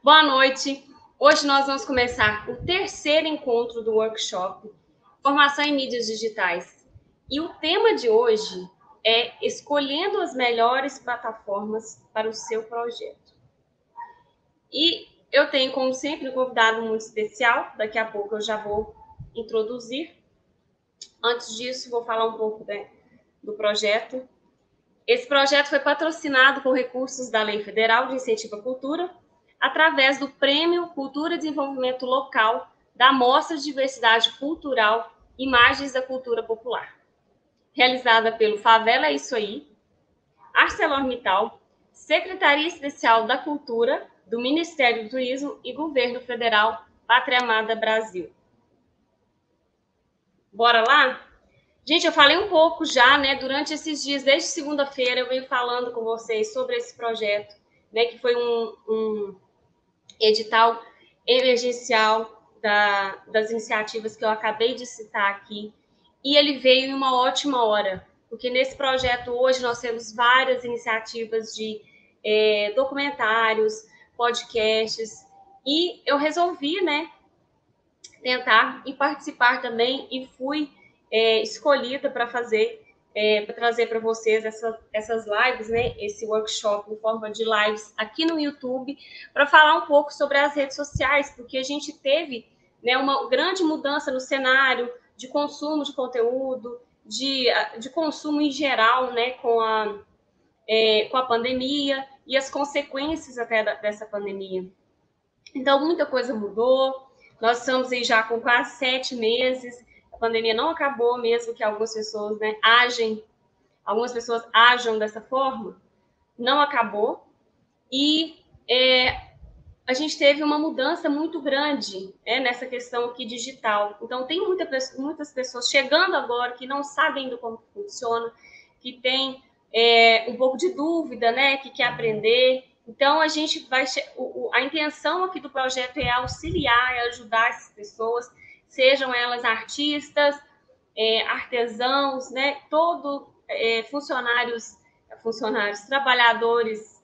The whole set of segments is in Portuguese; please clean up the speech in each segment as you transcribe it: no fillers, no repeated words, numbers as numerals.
Boa noite. Hoje nós vamos começar o terceiro encontro do workshop Formação em Mídias Digitais. E o tema de hoje é escolhendo as melhores plataformas para o seu projeto. E eu tenho, como sempre, um convidado muito especial. Daqui a pouco eu já vou introduzir. Antes disso, vou falar um pouco do projeto. Esse projeto foi patrocinado com recursos da Lei Federal de Incentivo à Cultura, através do Prêmio Cultura e Desenvolvimento Local da Mostra de Diversidade Cultural Imagens da Cultura Popular, realizada pelo Favela é Isso Aí, ArcelorMittal, Secretaria Especial da Cultura do Ministério do Turismo e Governo Federal Pátria Amada Brasil. Bora lá? Gente, eu falei um pouco já, durante esses dias, desde segunda-feira, eu venho falando com vocês sobre esse projeto, que foi um edital emergencial das iniciativas que eu acabei de citar aqui, e ele veio em uma ótima hora, porque nesse projeto hoje nós temos várias iniciativas de documentários, podcasts, e eu resolvi, tentar e participar também, e fui escolhida para fazer, para trazer para vocês essas lives, esse workshop em forma de lives aqui no YouTube, para falar um pouco sobre as redes sociais, porque a gente teve uma grande mudança no cenário de consumo de conteúdo, de consumo em geral, com a pandemia e as consequências até dessa pandemia. Então, muita coisa mudou, nós estamos aí já com quase 7 meses, a pandemia não acabou, mesmo que algumas pessoas ajam dessa forma, não acabou, e a gente teve uma mudança muito grande nessa questão aqui digital. Então, tem muitas pessoas chegando agora que não sabem ainda como funciona, que tem um pouco de dúvida, que quer aprender. Então, a gente a intenção aqui do projeto é auxiliar, é ajudar essas pessoas, sejam elas artistas, artesãos, funcionários, trabalhadores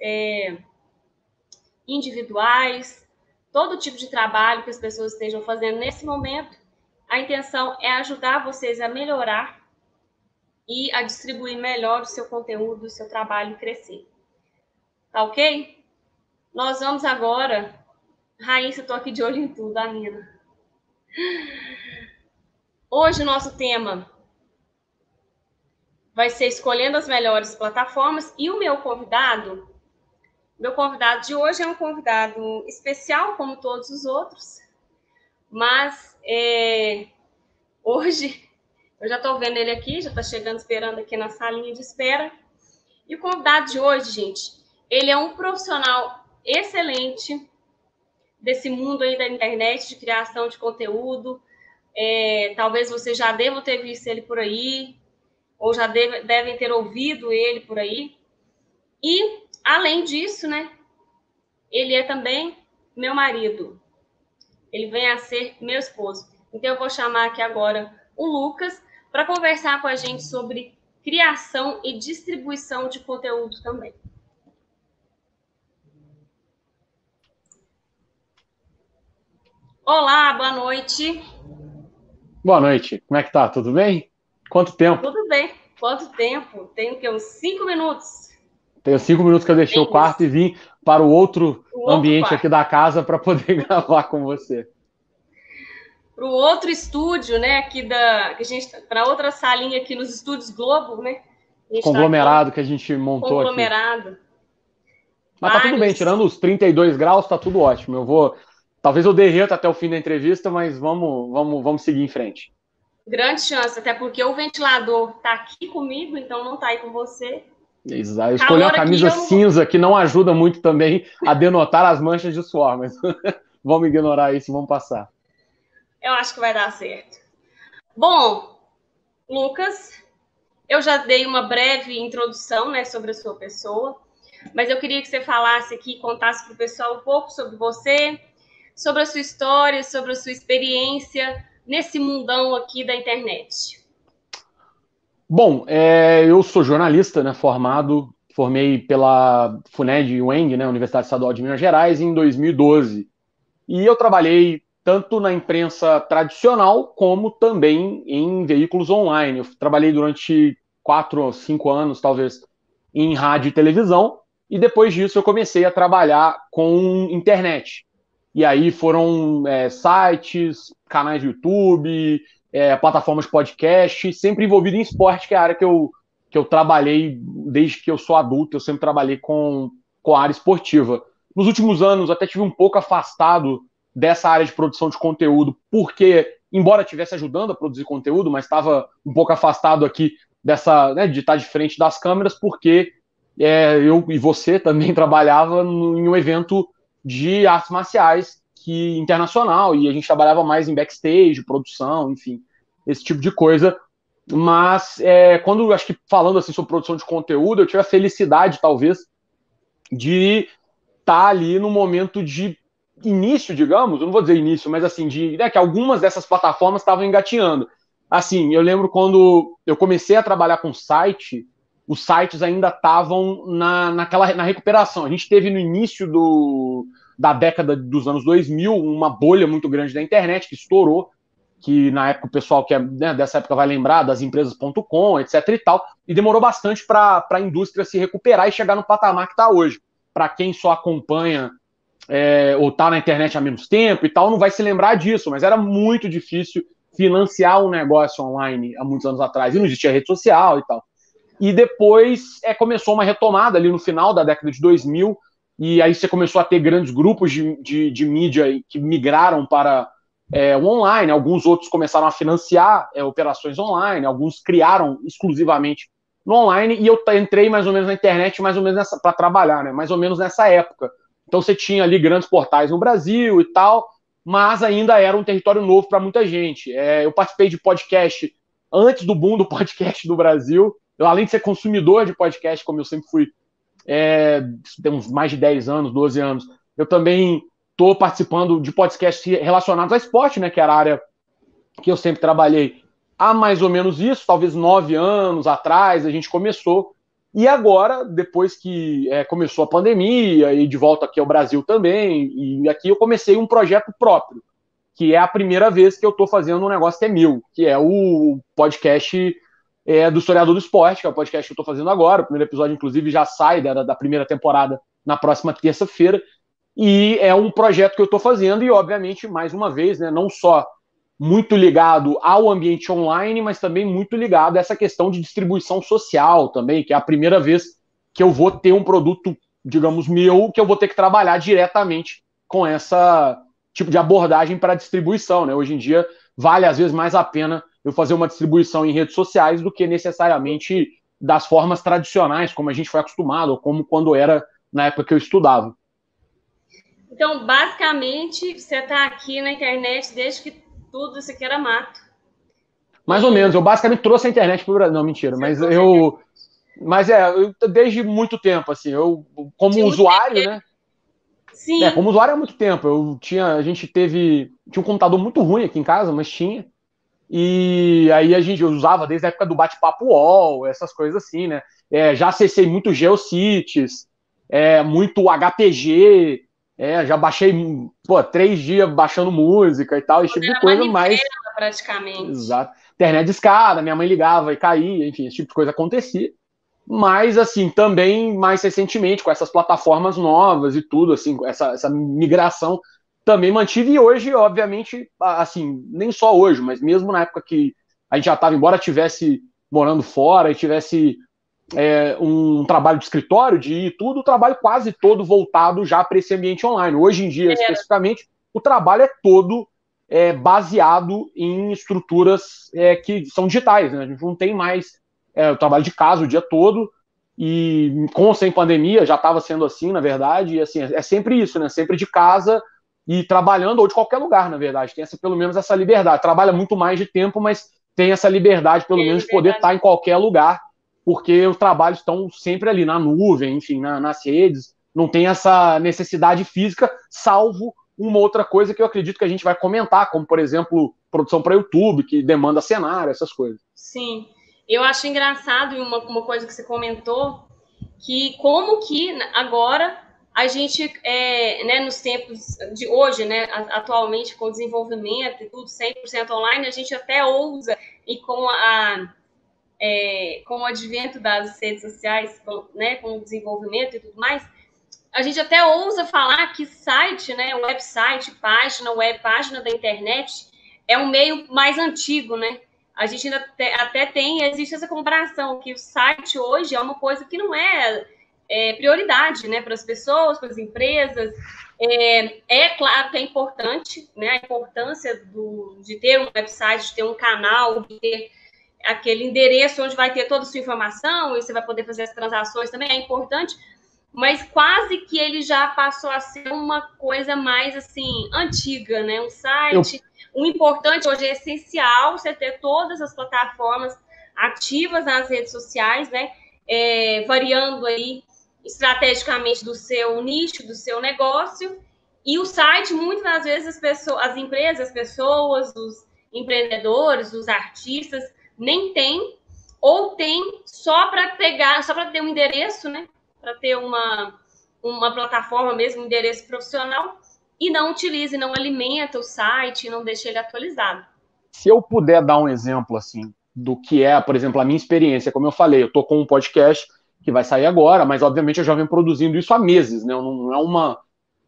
individuais, todo tipo de trabalho que as pessoas estejam fazendo nesse momento. A intenção é ajudar vocês a melhorar e a distribuir melhor o seu conteúdo, o seu trabalho e crescer. Tá ok? Nós vamos agora... Raíssa, eu tô aqui de olho em tudo, a Nina. Hoje o nosso tema vai ser escolhendo as melhores plataformas, e o meu convidado de hoje é um convidado especial, como todos os outros, mas hoje eu já estou vendo ele aqui, já está chegando, esperando aqui na salinha de espera. E o convidado de hoje, gente, ele é um profissional excelente desse mundo aí da internet, de criação de conteúdo. Talvez você já deva ter visto ele por aí, ou já devem ter ouvido ele por aí. E, além disso, ele é também meu marido. Ele vem a ser meu esposo. Então, eu vou chamar aqui agora o Lucas para conversar com a gente sobre criação e distribuição de conteúdo também. Olá, boa noite. Boa noite. Como é que tá? Tudo bem? Quanto tempo? Tudo bem. Quanto tempo? Tenho uns 5 minutos. Tenho 5 minutos que eu deixei o quarto e vim para o outro ambiente aqui da casa para poder gravar com você. Para o outro estúdio, para outra salinha aqui nos estúdios Globo, Conglomerado que a gente montou aqui. Mas tá tudo bem, tirando os 32 graus, tá tudo ótimo. Talvez eu derreta até o fim da entrevista, mas vamos seguir em frente. Grande chance, até porque o ventilador tá aqui comigo, então não tá aí com você. Exato. Eu escolhi uma camisa cinza que não ajuda muito também a denotar as manchas de suor, mas vamos ignorar isso e vamos passar. Eu acho que vai dar certo. Bom, Lucas, eu já dei uma breve introdução, sobre a sua pessoa, mas eu queria que você falasse aqui, contasse para o pessoal um pouco sobre você, sobre a sua história, sobre a sua experiência nesse mundão aqui da internet. Bom, eu sou jornalista, formado, Formei pela FUNED UENG, né, Universidade Estadual de Minas Gerais, em 2012. E eu trabalhei tanto na imprensa tradicional, como também em veículos online. Eu trabalhei durante 4 ou 5 anos, talvez, em rádio e televisão, e depois disso eu comecei a trabalhar com internet. E aí foram sites, canais de YouTube, plataformas de podcast, sempre envolvido em esporte, que é a área que eu trabalhei desde que eu sou adulto, eu sempre trabalhei com a área esportiva. Nos últimos anos, até tive um pouco afastado dessa área de produção de conteúdo, porque, embora estivesse ajudando a produzir conteúdo, mas estava um pouco afastado aqui dessa, né, de estar de frente das câmeras, porque eu e você também trabalhava em um evento de artes marciais internacional, e a gente trabalhava mais em backstage, produção, enfim, esse tipo de coisa. Mas quando, acho que falando assim sobre produção de conteúdo, eu tive a felicidade, talvez, de estar ali no momento de início, digamos, eu não vou dizer início, mas assim, que algumas dessas plataformas estavam engatinhando. Assim, eu lembro quando eu comecei a trabalhar com site, os sites ainda estavam na recuperação. A gente teve no início da década dos anos 2000 uma bolha muito grande da internet que estourou, que na época o pessoal que dessa época vai lembrar das empresas.com, etc e tal, e demorou bastante para a indústria se recuperar e chegar no patamar que está hoje. Para quem só acompanha ou está na internet há menos tempo e tal, não vai se lembrar disso, mas era muito difícil financiar um negócio online há muitos anos atrás, e não existia rede social e tal. E depois começou uma retomada ali no final da década de 2000, e aí você começou a ter grandes grupos de mídia que migraram para o online, alguns outros começaram a financiar operações online, alguns criaram exclusivamente no online, e eu entrei mais ou menos na internet, mais ou menos para trabalhar, né? Mais ou menos nessa época. Então você tinha ali grandes portais no Brasil e tal, mas ainda era um território novo para muita gente. Eu participei de podcast antes do boom do podcast do Brasil. Eu, além de ser consumidor de podcast, como eu sempre fui, tem uns mais de 10 anos, 12 anos, eu também estou participando de podcasts relacionados a esporte, né, que era a área que eu sempre trabalhei há mais ou menos isso, talvez 9 anos atrás a gente começou. E agora, depois que começou a pandemia e de volta aqui ao Brasil também, e aqui eu comecei um projeto próprio, que é a primeira vez que eu estou fazendo um negócio que é meu, que é o podcast do Historiador do Esporte, que é o podcast que eu estou fazendo agora. O primeiro episódio, inclusive, já sai da primeira temporada na próxima terça-feira. E é um projeto que eu estou fazendo e, obviamente, mais uma vez, né, não só muito ligado ao ambiente online, mas também muito ligado a essa questão de distribuição social também, que é a primeira vez que eu vou ter um produto, digamos, meu, que eu vou ter que trabalhar diretamente com essa tipo de abordagem para distribuição, né? Hoje em dia, vale às vezes mais a pena eu fazer uma distribuição em redes sociais do que necessariamente das formas tradicionais, como a gente foi acostumado, ou como quando era na época que eu estudava. Então, basicamente, você está aqui na internet desde que tudo isso aqui era mato. Mais ou menos. Eu basicamente trouxe a internet para o Brasil. Não, mentira. Mas desde muito tempo, assim. Eu, como usuário, né? Sim. Como usuário há muito tempo. A gente tinha um computador muito ruim aqui em casa, mas tinha. E aí eu usava desde a época do bate-papo UOL, essas coisas assim, né? Já acessei muito GeoCities, muito HTG, já baixei 3 dias baixando música e tal, esse tipo de coisa, mas praticamente. Exato. Internet de escada, minha mãe ligava e caía, enfim, esse tipo de coisa acontecia. Mas, assim, também mais recentemente, com essas plataformas novas e tudo, assim, essa migração também mantive. E hoje, obviamente, assim, nem só hoje, mas mesmo na época que a gente já estava, embora tivesse morando fora e tivesse um trabalho de escritório, o trabalho quase todo voltado já para esse ambiente online. Hoje em dia, especificamente, o trabalho é todo baseado em estruturas que são digitais, né? A gente não tem mais o trabalho de casa o dia todo, e com ou sem pandemia já estava sendo assim, na verdade, e assim, é sempre isso, né? Sempre de casa e trabalhando, ou de qualquer lugar, na verdade. Tem pelo menos essa liberdade. Trabalha muito mais de tempo, mas tem essa liberdade, pelo menos, de poder estar em qualquer lugar, porque os trabalhos estão sempre ali na nuvem, enfim, nas redes. Não tem essa necessidade física, salvo uma outra coisa que eu acredito que a gente vai comentar, como, por exemplo, produção para YouTube, que demanda cenário, essas coisas. Sim. Eu acho engraçado uma coisa que você comentou, que como que agora a gente, né, nos tempos de hoje, né, atualmente com o desenvolvimento e tudo 100% online, a gente até ousa, e com o advento das redes sociais, né, com o desenvolvimento e tudo mais, a gente até ousa falar que site, né, website, página web, página da internet, é um meio mais antigo, né? A gente ainda até existe essa comparação, que o site hoje é uma coisa que não é prioridade, né, para as pessoas, para as empresas. Claro que é importante, né, a importância de ter um website, de ter um canal, de ter aquele endereço onde vai ter toda a sua informação e você vai poder fazer as transações também, é importante, mas quase que ele já passou a ser uma coisa mais, assim, antiga, né? Um site. O importante hoje é essencial você ter todas as plataformas ativas nas redes sociais, né? Variando aí estrategicamente do seu nicho, do seu negócio. E o site, muitas das vezes, as empresas, as pessoas, os empreendedores, os artistas, nem tem, ou tem só para ter um endereço, né? Para ter uma plataforma mesmo, um endereço profissional, e não utiliza, não alimenta o site, não deixa ele atualizado. Se eu puder dar um exemplo, assim, do que é, por exemplo, a minha experiência, como eu falei, eu estou com um podcast que vai sair agora, mas obviamente eu já venho produzindo isso há meses, né? Não é uma...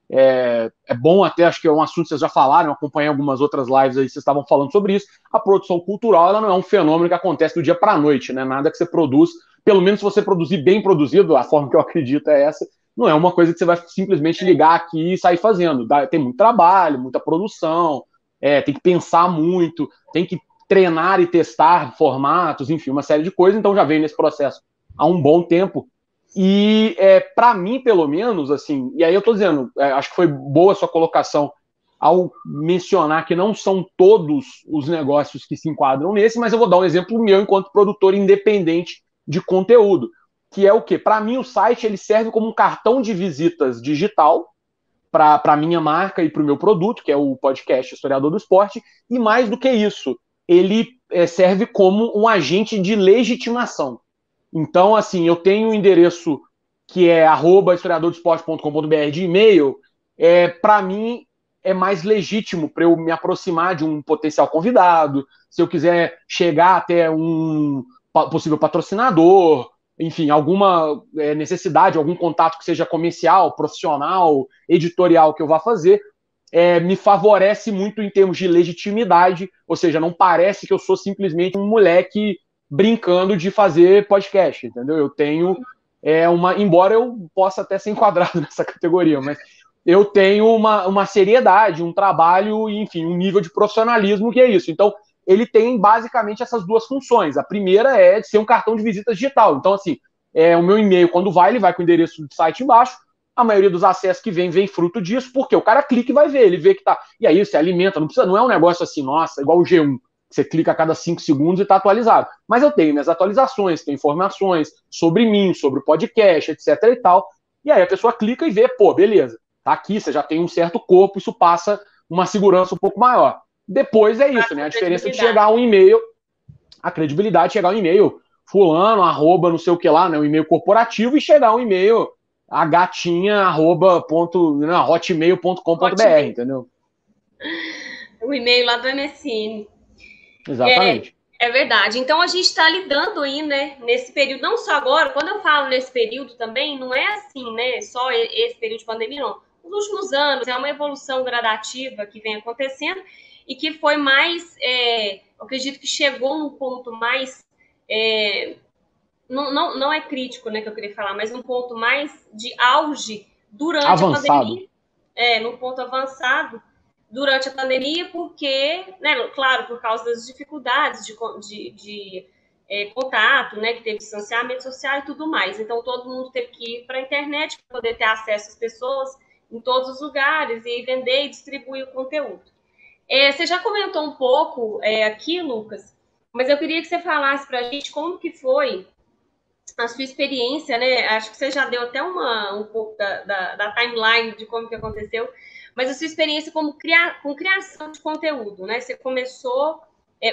É bom até, acho que é um assunto que vocês já falaram, eu acompanhei algumas outras lives aí, vocês estavam falando sobre isso. A produção cultural, ela não é um fenômeno que acontece do dia para a noite, né? Nada que você produz, pelo menos se você produzir bem produzido, a forma que eu acredito é essa, não é uma coisa que você vai simplesmente ligar aqui e sair fazendo. Tem muito trabalho, muita produção, tem que pensar muito, tem que treinar e testar formatos, enfim, uma série de coisas, então já vem nesse processo há um bom tempo. E para mim, pelo menos, assim, e aí eu tô dizendo, acho que foi boa a sua colocação ao mencionar que não são todos os negócios que se enquadram nesse, mas eu vou dar um exemplo meu enquanto produtor independente de conteúdo, que é o quê? Para mim, o site ele serve como um cartão de visitas digital para a minha marca e para o meu produto, que é o podcast Historiador do Esporte, e mais do que isso, ele serve como um agente de legitimação. Então, assim, eu tenho um endereço que é @historiadordoesporte.com.br de e-mail, para mim é mais legítimo para eu me aproximar de um potencial convidado, se eu quiser chegar até um possível patrocinador, enfim, alguma necessidade, algum contato que seja comercial, profissional, editorial que eu vá fazer, me favorece muito em termos de legitimidade, ou seja, não parece que eu sou simplesmente um moleque brincando de fazer podcast, entendeu? Eu tenho embora eu possa até ser enquadrado nessa categoria, mas eu tenho uma seriedade, um trabalho, enfim, um nível de profissionalismo que é isso. Então, ele tem basicamente essas duas funções. A primeira é de ser um cartão de visitas digital. Então, assim, o meu e-mail, quando ele vai com o endereço do site embaixo, a maioria dos acessos que vem fruto disso, porque o cara clica e vai ver, ele vê que tá. E aí você alimenta, não é um negócio assim, nossa, igual o G1. Você clica a cada 5 segundos e está atualizado. Mas eu tenho minhas atualizações, tenho informações sobre mim, sobre o podcast, etc e tal. E aí a pessoa clica e vê, pô, beleza, tá aqui, você já tem um certo corpo, isso passa uma segurança um pouco maior. Depois é isso, né? A diferença de chegar um e-mail, a credibilidade de chegar um e-mail fulano, @ não sei o que lá, né? Um e-mail corporativo e chegar um e-mail hotmail.com.br, entendeu? O e-mail lá do MSN. Exatamente. É verdade. Então, a gente está lidando aí, né, nesse período, não só agora, quando eu falo nesse período também, não é assim, né, só esse período de pandemia, não. Nos últimos anos, é uma evolução gradativa que vem acontecendo e que foi mais, eu acredito que chegou num ponto mais, não é crítico, né, que eu queria falar, mas um ponto mais de auge durante a pandemia, num ponto avançado, durante a pandemia, porque, né, claro, por causa das dificuldades de contato, né, que teve distanciamento social e tudo mais. Então, todo mundo teve que ir para a internet para poder ter acesso às pessoas em todos os lugares e vender e distribuir o conteúdo. Você já comentou um pouco aqui, Lucas, mas eu queria que você falasse para a gente como que foi a sua experiência, né? Acho que você já deu até um pouco da timeline de como que aconteceu, mas a sua experiência com criação de conteúdo, né? Você começou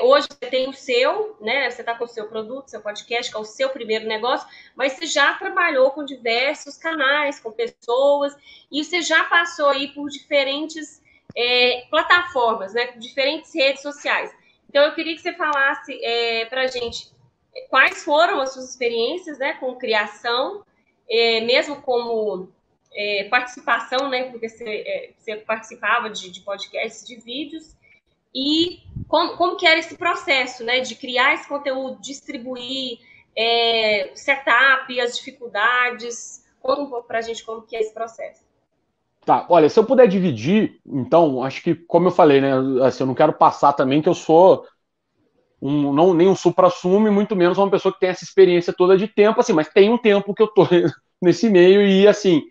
Hoje você tem o seu, né? Você está com o seu produto, seu podcast, que é o seu primeiro negócio, mas você já trabalhou com diversos canais, com pessoas, e você já passou aí por diferentes plataformas, né? Diferentes redes sociais. Então, eu queria que você falasse para a gente quais foram as suas experiências, né, com criação, mesmo como participação, né? Porque você participava de podcasts, de vídeos. E como que era esse processo, né, de criar esse conteúdo, distribuir, setup, as dificuldades. Conta um pouco para a gente como que é esse processo. Tá, olha, se eu puder dividir, então, acho que, como eu falei, né, assim, eu não quero passar também que eu sou nem um supra-sumo, e muito menos uma pessoa que tem essa experiência toda de tempo, assim, mas tem um tempo que eu tô nesse meio e, assim,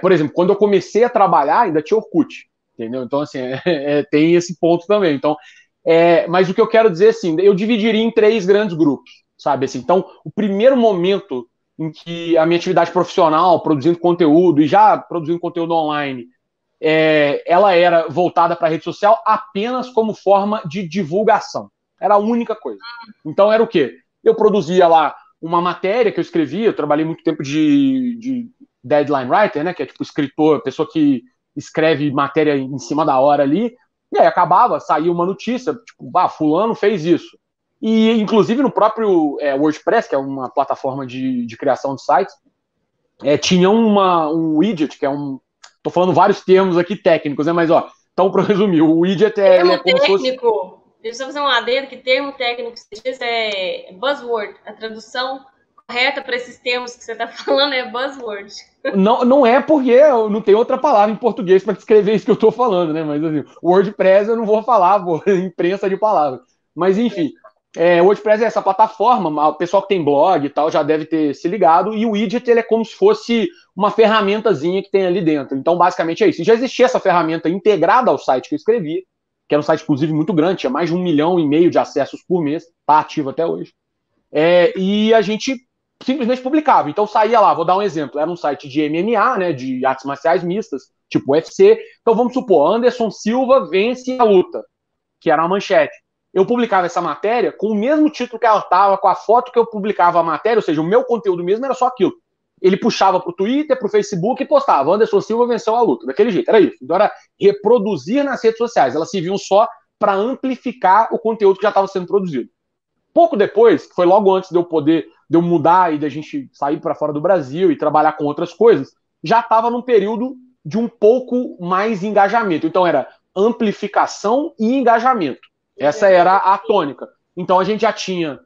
por exemplo, quando eu comecei a trabalhar, ainda tinha Orkut, entendeu? Então, assim, tem esse ponto também. Então, mas o que eu quero dizer, assim, eu dividiria em 3 grandes grupos, sabe? Assim, então, o primeiro momento em que a minha atividade profissional, produzindo conteúdo e já produzindo conteúdo online, ela era voltada para a rede social apenas como forma de divulgação. Era a única coisa. Então, era o quê? Eu produzia lá uma matéria que eu escrevia, eu trabalhei muito tempo de deadline writer, né, que é tipo escritor, pessoa que escreve matéria em cima da hora ali, e aí acabava, saía uma notícia, tipo, fulano fez isso. E, inclusive, no próprio WordPress, que é uma plataforma de criação de sites, tinha um widget, que é Tô falando vários termos aqui técnicos, né, mas, então, para resumir, o widget ele é como técnico, se fosse... Deixa eu fazer um adendo, que termo técnico que você diz é buzzword. A tradução correta para esses termos que você está falando é buzzword. Não é porque não tem outra palavra em português para descrever isso que eu estou falando, né? Mas assim, WordPress eu não vou falar, imprensa de palavras. Mas enfim, o WordPress é essa plataforma, o pessoal que tem blog e tal já deve ter se ligado, e o widget ele é como se fosse uma ferramentazinha que tem ali dentro. Então, basicamente é isso. E já existia essa ferramenta integrada ao site que eu escrevi, que era um site, inclusive, muito grande, tinha mais de 1,5 milhão de acessos por mês, está ativo até hoje. E a gente simplesmente publicava. Então saía lá, vou dar um exemplo, era um site de MMA, né, de artes marciais mistas, tipo UFC. Então vamos supor, Anderson Silva vence a luta, que era uma manchete. Eu publicava essa matéria com o mesmo título que ela estava, com a foto que eu publicava a matéria, ou seja, o meu conteúdo mesmo era só aquilo. Ele puxava para o Twitter, para o Facebook e postava, Anderson Silva venceu a luta, daquele jeito, era isso. Então era reproduzir nas redes sociais, elas serviam só para amplificar o conteúdo que já estava sendo produzido. Pouco depois, que foi logo antes de eu mudar e da gente sair para fora do Brasil e trabalhar com outras coisas, já estava num período de um pouco mais engajamento. Então era amplificação e engajamento. Essa era a tônica. Então a gente já tinha,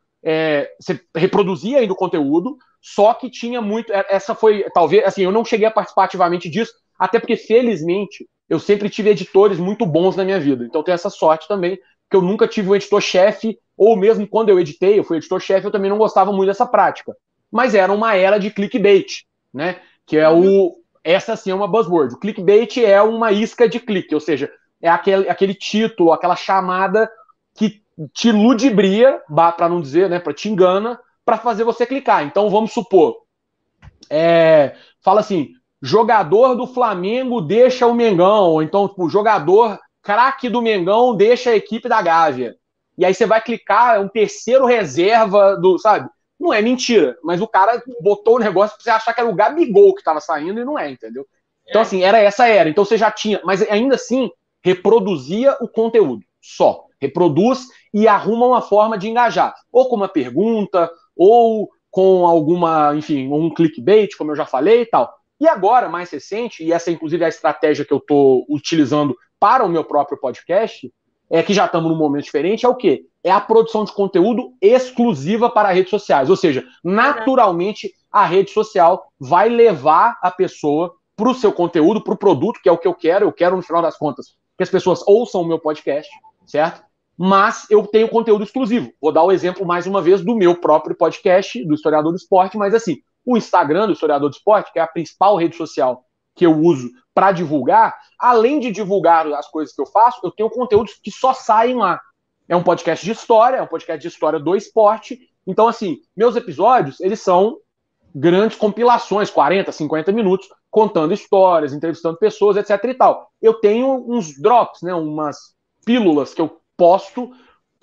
você reproduzia ainda o conteúdo, só que tinha muito, essa foi, talvez, assim, eu não cheguei a participar ativamente disso, até porque, felizmente, eu sempre tive editores muito bons na minha vida. Então tenho essa sorte também, que eu nunca tive um editor-chefe, ou mesmo quando eu editei, eu fui editor-chefe, eu também não gostava muito dessa prática. Mas era uma era de clickbait, né? Que é essa sim é uma buzzword. O clickbait é uma isca de clique, ou seja, é aquele título, aquela chamada que te ludibria, para não dizer, né, para te engana, para fazer você clicar. Então vamos supor, fala assim, jogador do Flamengo deixa o Mengão, ou então tipo, jogador craque do Mengão deixa a equipe da Gávea. E aí você vai clicar, é um terceiro reserva do, sabe? Não é mentira, mas o cara botou o negócio pra você achar que era o Gabigol que tava saindo e não é, entendeu? Então, assim, era essa era. Então você já tinha, mas ainda assim, reproduzia o conteúdo. Só. Reproduz e arruma uma forma de engajar. Ou com uma pergunta, ou com alguma, enfim, um clickbait, como eu já falei e tal. E agora, mais recente, e essa inclusive é a estratégia que eu estou utilizando para o meu próprio podcast, que já estamos num momento diferente, é o quê? É a produção de conteúdo exclusiva para redes sociais. Ou seja, naturalmente, a rede social vai levar a pessoa para o seu conteúdo, para o produto, que é o que eu quero. Eu quero, no final das contas, que as pessoas ouçam o meu podcast, certo? Mas eu tenho conteúdo exclusivo. Vou dar o exemplo, mais uma vez, do meu próprio podcast, do Historiador do Esporte, mas assim, o Instagram do Historiador do Esporte, que é a principal rede social que eu uso para divulgar, além de divulgar as coisas que eu faço, eu tenho conteúdos que só saem lá. É um podcast de história, é um podcast de história do esporte. Então, assim, meus episódios, eles são grandes compilações, 40, 50 minutos, contando histórias, entrevistando pessoas, etc e tal. Eu tenho uns drops, né, umas pílulas que eu posto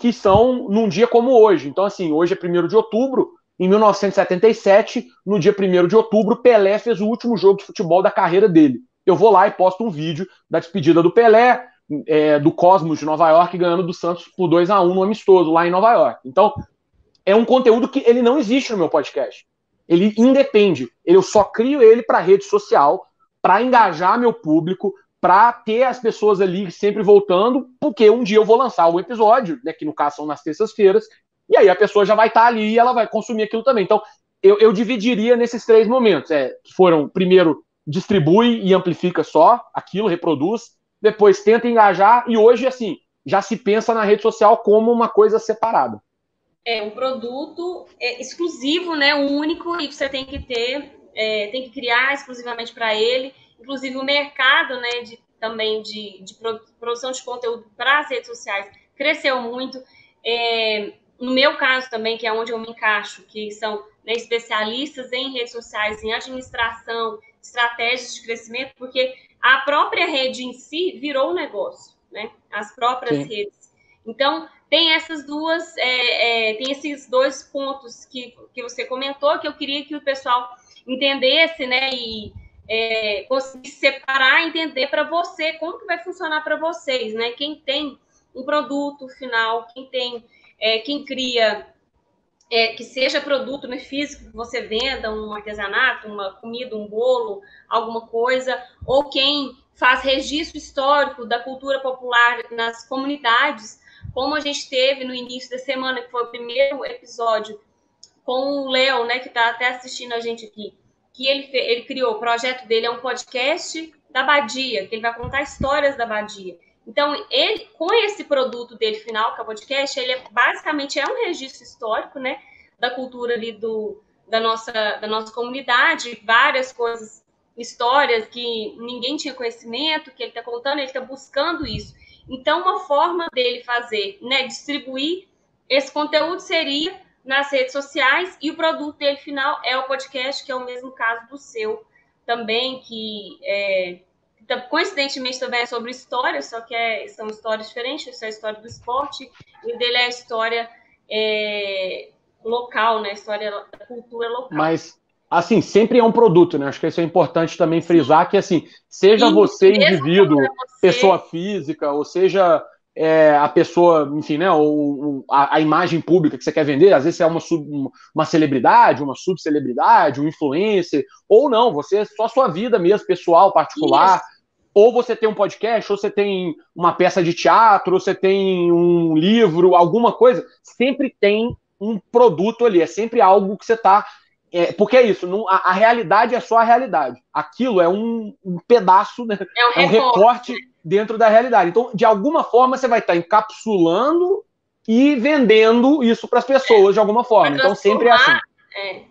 que são num dia como hoje. Então, assim, hoje é 1º de outubro, em 1977, no dia 1º de outubro, Pelé fez o último jogo de futebol da carreira dele. Eu vou lá e posto um vídeo da despedida do Pelé, do Cosmos de Nova York, ganhando do Santos por 2-1 no amistoso, lá em Nova York. Então, é um conteúdo que ele não existe no meu podcast. Ele independe. Eu só crio ele para rede social, para engajar meu público, para ter as pessoas ali sempre voltando, porque um dia eu vou lançar o episódio, né, que no caso são nas terças-feiras, e aí a pessoa já vai estar ali e ela vai consumir aquilo também. Então, eu dividiria nesses 3 momentos. Que foram, primeiro, distribui e amplifica só aquilo, reproduz, depois tenta engajar, e hoje, assim, já se pensa na rede social como uma coisa separada. É um produto exclusivo, né, único, e você tem que ter, tem que criar exclusivamente para ele. Inclusive o mercado, né, também de produção de conteúdo para as redes sociais cresceu muito. No meu caso também, que é onde eu me encaixo, que são, né, especialistas em redes sociais, em administração, estratégias de crescimento, porque a própria rede em si virou um negócio, né? As próprias Sim. redes. Então, tem essas duas, tem esses 2 pontos que você comentou, que eu queria que o pessoal entendesse, né? E conseguisse separar, entender para você como que vai funcionar para vocês, né? Quem tem um produto final, quem cria, que seja produto, né, físico, que você venda, um artesanato, uma comida, um bolo, alguma coisa, ou quem faz registro histórico da cultura popular nas comunidades, como a gente teve no início da semana, que foi o primeiro episódio com o Léo, né, que está até assistindo a gente aqui, que ele criou, o projeto dele é um podcast da Badia, que ele vai contar histórias da Badia. Então, ele, com esse produto dele final, que é o podcast, ele basicamente é um registro histórico, né, da cultura ali da nossa comunidade, várias coisas, histórias que ninguém tinha conhecimento, que ele está contando, ele está buscando isso. Então, uma forma dele fazer, né, distribuir esse conteúdo seria nas redes sociais, e o produto dele final é o podcast, que é o mesmo caso do seu também, que coincidentemente também é sobre história, só que são histórias diferentes. Isso é a história do esporte, e o dele é a história local, né? A história da cultura local. Mas, assim, sempre é um produto, né? Acho que isso é importante também frisar, que, assim, seja você indivíduo, pessoa física, ou seja a pessoa, enfim, né, a imagem pública que você quer vender, às vezes você é uma celebridade, uma subcelebridade, um influencer, ou não, você é só sua vida mesmo, pessoal, particular. Isso. Ou você tem um podcast, ou você tem uma peça de teatro, ou você tem um livro, alguma coisa, sempre tem um produto ali, é sempre algo que você está... porque é isso, a realidade é só a realidade. Aquilo é um pedaço, né? É um recorte dentro da realidade. Então, de alguma forma, você vai estar encapsulando e vendendo isso para as pessoas de alguma forma. Então, sempre é assim.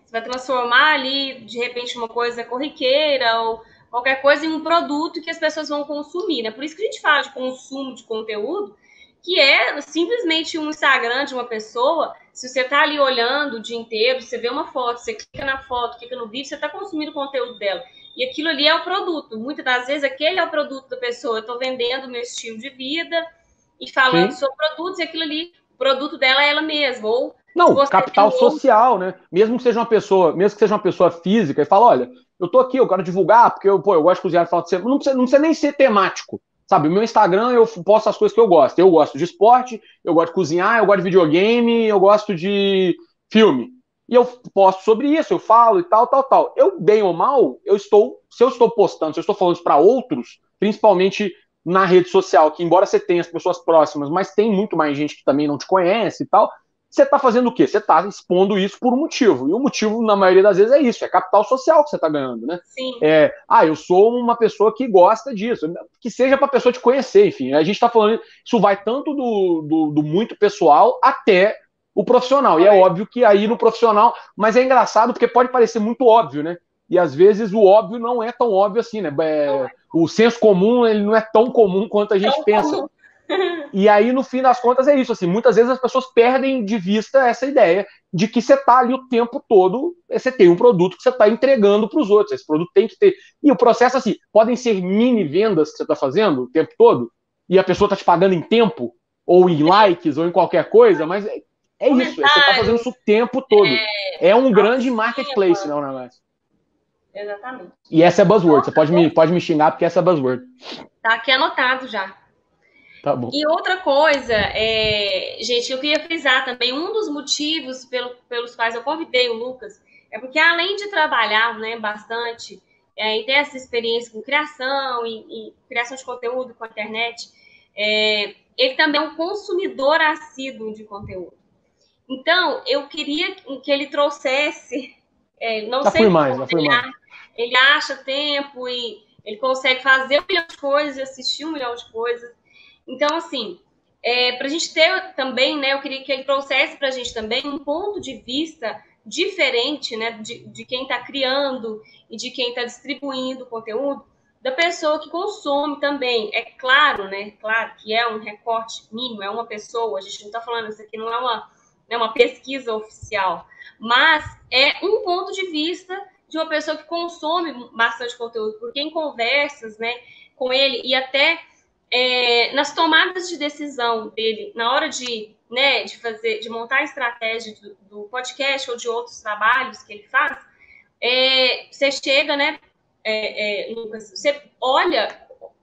Você vai transformar ali, de repente, uma coisa corriqueira ou qualquer coisa em um produto que as pessoas vão consumir, né? Por isso que a gente fala de consumo de conteúdo, que é simplesmente um Instagram de uma pessoa. Se você está ali olhando o dia inteiro, você vê uma foto, você clica na foto, clica no vídeo, você está consumindo o conteúdo dela. E aquilo ali é o produto. Muitas das vezes, aquele é o produto da pessoa. Eu estou vendendo o meu estilo de vida e falando sobre produtos, e aquilo ali, o produto dela é ela mesma. Ou não, capital social, né? Mesmo que seja uma pessoa física, e fala, olha, eu tô aqui, eu quero divulgar, porque eu gosto de cozinhar no final de semana. Não precisa nem ser temático. Sabe, o meu Instagram, eu posto as coisas que eu gosto. Eu gosto de esporte, eu gosto de cozinhar, eu gosto de videogame, eu gosto de filme. E eu posto sobre isso, eu falo e tal. Eu, bem ou mal, se eu estou postando, se eu estou falando isso para outros, principalmente na rede social, que embora você tenha as pessoas próximas, mas tem muito mais gente que também não te conhece e tal, você está fazendo o quê? Você está expondo isso por um motivo. E o motivo, na maioria das vezes, é isso. É capital social que você está ganhando, né? Sim. Eu sou uma pessoa que gosta disso. Que seja para a pessoa te conhecer, enfim. A gente está falando... Isso vai tanto do muito pessoal até o profissional. E é óbvio que aí no profissional... Mas é engraçado porque pode parecer muito óbvio, né? E às vezes o óbvio não é tão óbvio assim, né? O senso comum, ele não é tão comum quanto a gente pensa. E aí, no fim das contas, é isso. Assim, muitas vezes as pessoas perdem de vista essa ideia de que você está ali o tempo todo, você tem um produto que você está entregando para os outros. Esse produto tem que ter... E o processo, assim, podem ser mini vendas que você está fazendo o tempo todo, e a pessoa está te pagando em tempo, ou em likes, ou em qualquer coisa, mas é isso, você está fazendo isso o tempo todo. É um grande marketplace, não, negócio. Exatamente. E essa é buzzword, você pode me xingar porque essa é buzzword. Tá aqui anotado já. Tá bom. E outra coisa, gente, eu queria frisar também, um dos motivos pelos quais eu convidei o Lucas, é porque além de trabalhar, né, bastante, e ter essa experiência com criação e criação de conteúdo com a internet, ele também é um consumidor assíduo de conteúdo. Então, eu queria que ele trouxesse, não já sei fui mais, ele acha tempo e ele consegue fazer 1 milhão de coisas e assistir 1 milhão de coisas. Então, assim, para a gente ter também, né, eu queria que ele trouxesse para a gente também um ponto de vista diferente, né, de quem está criando e de quem está distribuindo o conteúdo, da pessoa que consome também. É claro, né, claro que é um recorte mínimo, é uma pessoa, a gente não está falando, isso aqui não é uma pesquisa oficial, mas é um ponto de vista de uma pessoa que consome bastante conteúdo, porque em conversas, né, com ele e até nas tomadas de decisão dele, na hora de montar a estratégia do podcast ou de outros trabalhos que ele faz, você chega, né, Lucas, você olha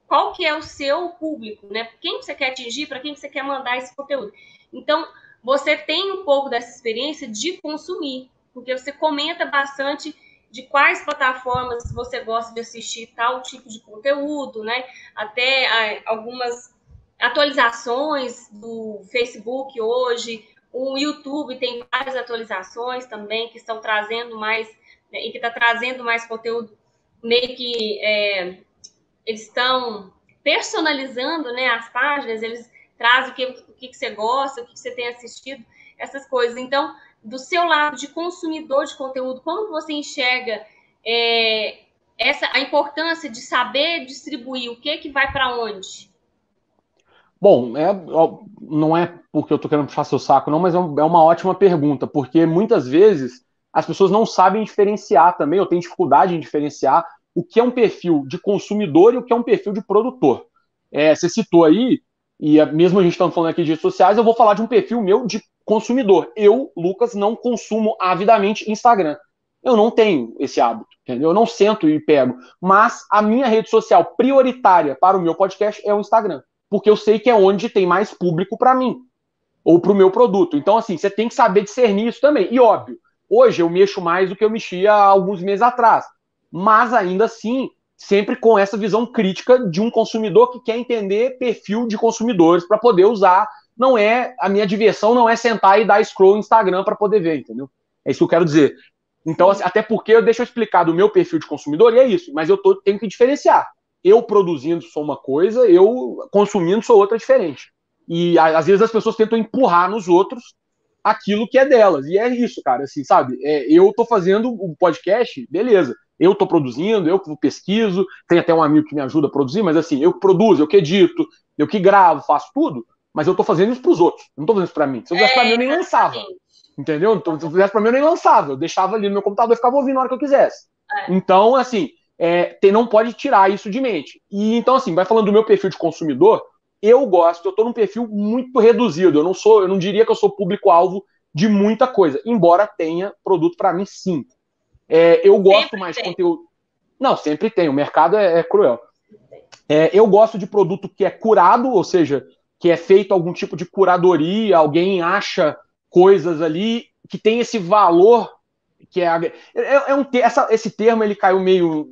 qual que é o seu público, né? Quem você quer atingir, para quem você quer mandar esse conteúdo. Então, você tem um pouco dessa experiência de consumir, porque você comenta bastante de quais plataformas você gosta de assistir tal tipo de conteúdo, né? Até algumas atualizações do Facebook hoje, o YouTube tem várias atualizações também que estão trazendo mais, né, e que está trazendo mais conteúdo, meio que eles estão personalizando, né, as páginas, eles trazem o que você gosta, o que você tem assistido, essas coisas. Então, do seu lado de consumidor de conteúdo, como você enxerga a importância de saber distribuir, o que vai para onde? Bom, não é porque eu tô querendo puxar seu saco, não, mas é uma ótima pergunta, porque muitas vezes as pessoas não sabem diferenciar também, ou têm dificuldade em diferenciar o que é um perfil de consumidor e o que é um perfil de produtor. Você citou aí, e mesmo a gente estando falando aqui de redes sociais, eu vou falar de um perfil meu de consumidor. Eu, Lucas, não consumo avidamente Instagram. Eu não tenho esse hábito, entendeu? Eu não sento e pego. Mas a minha rede social prioritária para o meu podcast é o Instagram, porque eu sei que é onde tem mais público para mim, ou para o meu produto. Então, assim, você tem que saber discernir isso também. E, óbvio, hoje eu mexo mais do que eu mexia há alguns meses atrás. Mas, ainda assim, sempre com essa visão crítica de um consumidor que quer entender perfil de consumidores para poder usar. A minha diversão não é sentar e dar scroll no Instagram para poder ver, entendeu? É isso que eu quero dizer. Então, assim, até porque, deixa eu explicar do meu perfil de consumidor, e é isso, mas eu tenho que diferenciar. Eu produzindo sou uma coisa, eu consumindo sou outra diferente. E às vezes as pessoas tentam empurrar nos outros aquilo que é delas. E é isso, cara, assim, sabe? Eu tô fazendo o podcast, beleza. Eu tô produzindo, eu que pesquiso, tem até um amigo que me ajuda a produzir, mas assim, eu que produzo, eu que edito, eu que gravo, faço tudo, mas eu tô fazendo isso pros outros. Eu não tô fazendo isso pra mim. Se eu fizesse pra mim, eu nem lançava. Entendeu? Então, se eu fizesse pra mim, eu nem lançava. Eu deixava ali no meu computador e ficava ouvindo na hora que eu quisesse. Então, assim, não pode tirar isso de mente. E então, assim, vai falando do meu perfil de consumidor, eu tô num perfil muito reduzido. Eu não diria que eu sou público-alvo de muita coisa, embora tenha produto para mim, sim. Eu gosto sempre mais de conteúdo. Não, sempre tem. O mercado é cruel. Eu gosto de produto que é curado, ou seja, que é feito algum tipo de curadoria, alguém acha coisas ali que tem esse valor que esse termo ele caiu meio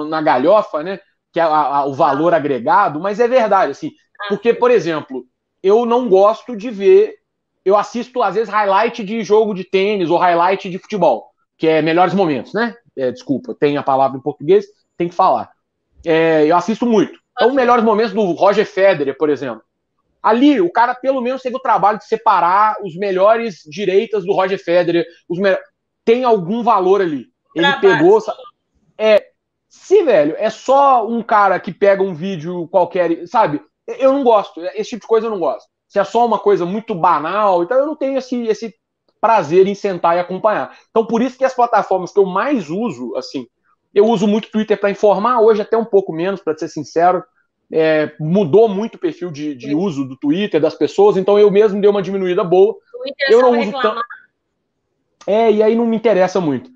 na galhofa, né? Que é o valor agregado, mas é verdade, assim, porque, por exemplo, eu não gosto de ver, eu assisto às vezes highlight de jogo de tênis ou highlight de futebol, que é melhores momentos, né? Desculpa, tem a palavra em português, tem que falar. Eu assisto muito. Então, melhores momentos do Roger Federer, por exemplo. Ali, o cara pelo menos teve o trabalho de separar os melhores direitas do Roger Federer, tem algum valor ali. Ele pegou. Se, velho, é só um cara que pega um vídeo qualquer, sabe? Eu não gosto. Esse tipo de coisa eu não gosto. Se é só uma coisa muito banal, então eu não tenho esse prazer em sentar e acompanhar. Então, por isso que as plataformas que eu mais uso, assim, eu uso muito Twitter para informar, hoje até um pouco menos, para ser sincero. mudou muito o perfil de uso do Twitter das pessoas, então eu mesmo dei uma diminuída boa. Eu não uso tanto. E aí não me interessa muito.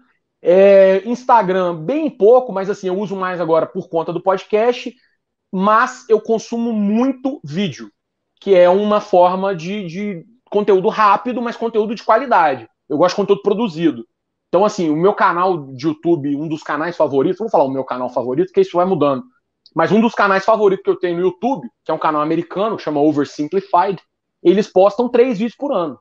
Instagram, bem pouco, mas assim, eu uso mais agora por conta do podcast, mas eu consumo muito vídeo, que é uma forma de conteúdo rápido, mas conteúdo de qualidade. Eu gosto de conteúdo produzido. Então, assim, o meu canal de YouTube, um dos canais favoritos, vou falar o meu canal favorito, porque isso vai mudando, mas um dos canais favoritos que eu tenho no YouTube, que é um canal americano, chama Oversimplified, eles postam 3 vídeos por ano.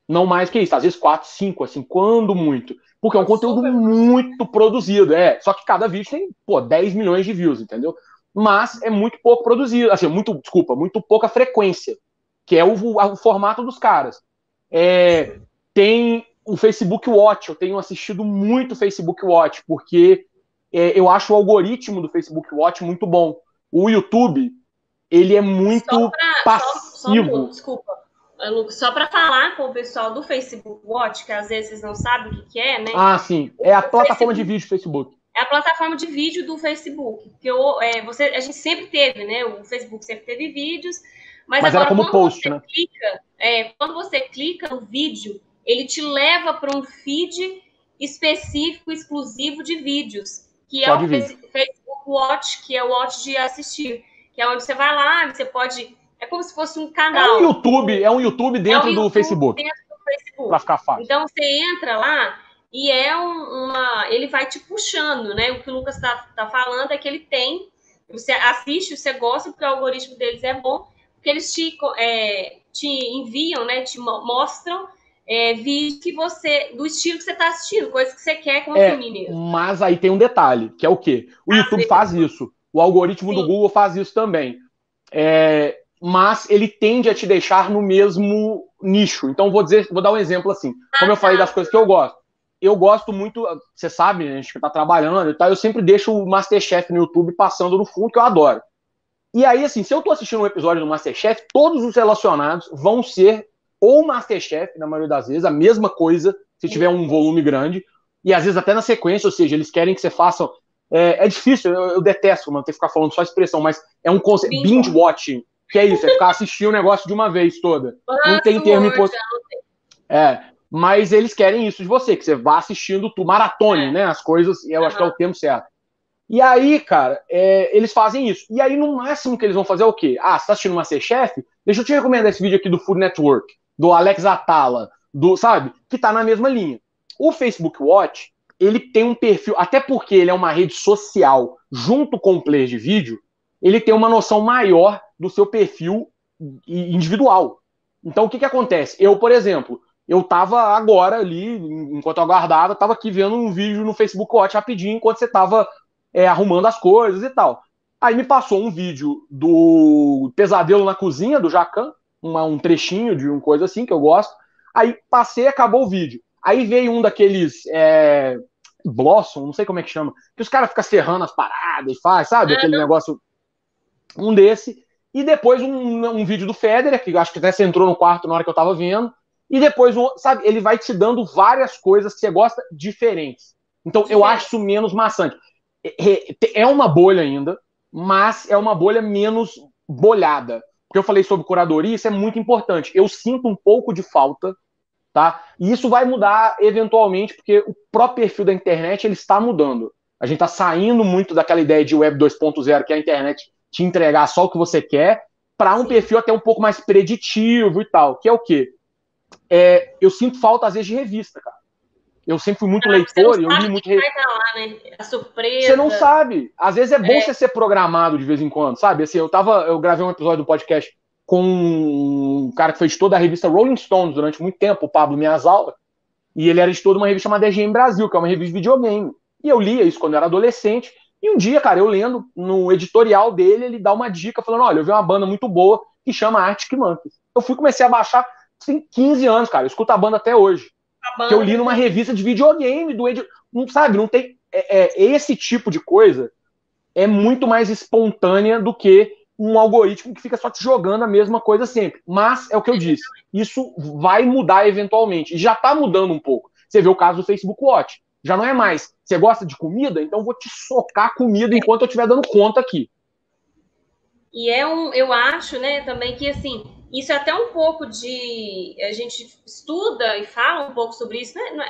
Não mais que isso, às vezes 4, 5, assim, quando muito. Porque é um conteúdo muito produzido. Só que cada vídeo tem, 10 milhões de views, entendeu? Mas é muito pouco produzido, assim, muito pouca frequência, que é o formato dos caras. Tem o Facebook Watch, eu tenho assistido muito Facebook Watch, porque eu acho o algoritmo do Facebook Watch muito bom. O YouTube, ele é muito passivo. Desculpa, Lucas, só para falar com o pessoal do Facebook Watch, que às vezes não sabe o que é, né? Ah, sim. É a plataforma de vídeo do Facebook. É a plataforma de vídeo do Facebook. Que a gente sempre teve, né? O Facebook sempre teve vídeos, mas agora, era como post, né? Quando você clica no vídeo, ele te leva para um feed específico, exclusivo de vídeos, que é o Facebook Watch, que é o Watch de assistir, que é onde você vai lá, você pode... É como se fosse um canal. É um YouTube dentro do Facebook. Para ficar fácil. Então, você entra lá e ele vai te puxando, né? O que o Lucas tá falando é que ele tem... Você assiste, você gosta, porque o algoritmo deles é bom, porque eles te enviam, né? Te mostram vídeo do estilo que você está assistindo, coisa que você quer consumir mesmo. Mas aí tem um detalhe, que é o quê? O YouTube faz isso. O algoritmo do Google faz isso também. Mas ele tende a te deixar no mesmo nicho. Então, vou dar um exemplo assim. Como eu falei das coisas que eu gosto. Eu gosto muito, você sabe, a gente que tá trabalhando e tal, eu sempre deixo o Masterchef no YouTube passando no fundo, que eu adoro. E aí, assim, se eu tô assistindo um episódio do Masterchef, todos os relacionados vão ser ou Masterchef, na maioria das vezes, a mesma coisa, se tiver um volume grande, e às vezes até na sequência, ou seja, eles querem que você faça... É difícil, eu detesto, mano, ter que ficar falando só expressão, mas é um conceito, binge-watching, que é isso, é ficar assistindo o negócio de uma vez toda. Não tem termo imposto. Mas eles querem isso de você, que você vá assistindo, tu maratone, né, as coisas, eu acho que é o termo certo. E aí, cara, eles fazem isso. E aí, no máximo que eles vão fazer é o quê? Você tá assistindo Masterchef? Deixa eu te recomendar esse vídeo aqui do Food Network, do Alex Atala, sabe? Que tá na mesma linha. O Facebook Watch, ele tem um perfil, até porque ele é uma rede social junto com o player de vídeo, ele tem uma noção maior do seu perfil individual. Então, o que acontece? Eu, por exemplo, eu tava agora ali, enquanto eu aguardava, tava aqui vendo um vídeo no Facebook Watch rapidinho, enquanto você tava arrumando as coisas e tal. Aí me passou um vídeo do Pesadelo na Cozinha, do Jacan, um trechinho de uma coisa assim, que eu gosto. Aí passei e acabou o vídeo. Aí veio um daqueles Blossom, não sei como é que chama, que os caras ficam serrando as paradas e faz, sabe? Aquele negócio, um desse. E depois um vídeo do Federer, que acho que até você entrou no quarto na hora que eu tava vendo. E depois, sabe, ele vai te dando várias coisas que você gosta diferentes. Então, eu acho isso menos maçante. É uma bolha ainda, mas é uma bolha menos bolhada. Porque eu falei sobre curadoria, isso é muito importante. Eu sinto um pouco de falta, tá? E isso vai mudar eventualmente, porque o próprio perfil da internet ele está mudando. A gente está saindo muito daquela ideia de Web 2.0, que é a internet te entregar só o que você quer, para um perfil até um pouco mais preditivo e tal. Que é o quê? Eu sinto falta, às vezes, de revista, cara. Eu sempre fui muito leitor e eu li muito... Lá, né? A surpresa. Você não sabe. Às vezes é bom você ser programado de vez em quando, sabe? Assim, eu gravei um episódio do podcast com um cara que foi editor da revista Rolling Stones durante muito tempo, o Pablo Miyazawa, e ele era editor de uma revista chamada EGM Brasil, que é uma revista de videogame. E eu lia isso quando eu era adolescente, e um dia, cara, eu lendo no editorial dele, ele dá uma dica falando, olha, eu vi uma banda muito boa que chama Arctic Monkeys. Eu comecei a baixar, tem 15 anos, cara, eu escuto a banda até hoje. Que eu li numa revista de videogame, não sabe, não tem... esse tipo de coisa é muito mais espontânea do que um algoritmo que fica só te jogando a mesma coisa sempre. Mas, é o que eu disse, isso vai mudar eventualmente. E já tá mudando um pouco. Você vê o caso do Facebook Watch. Já não é mais, você gosta de comida? Então vou te socar comida enquanto eu estiver dando conta aqui. E eu acho, né, também que, assim, isso é até um pouco de... A gente estuda e fala um pouco sobre isso, né? Não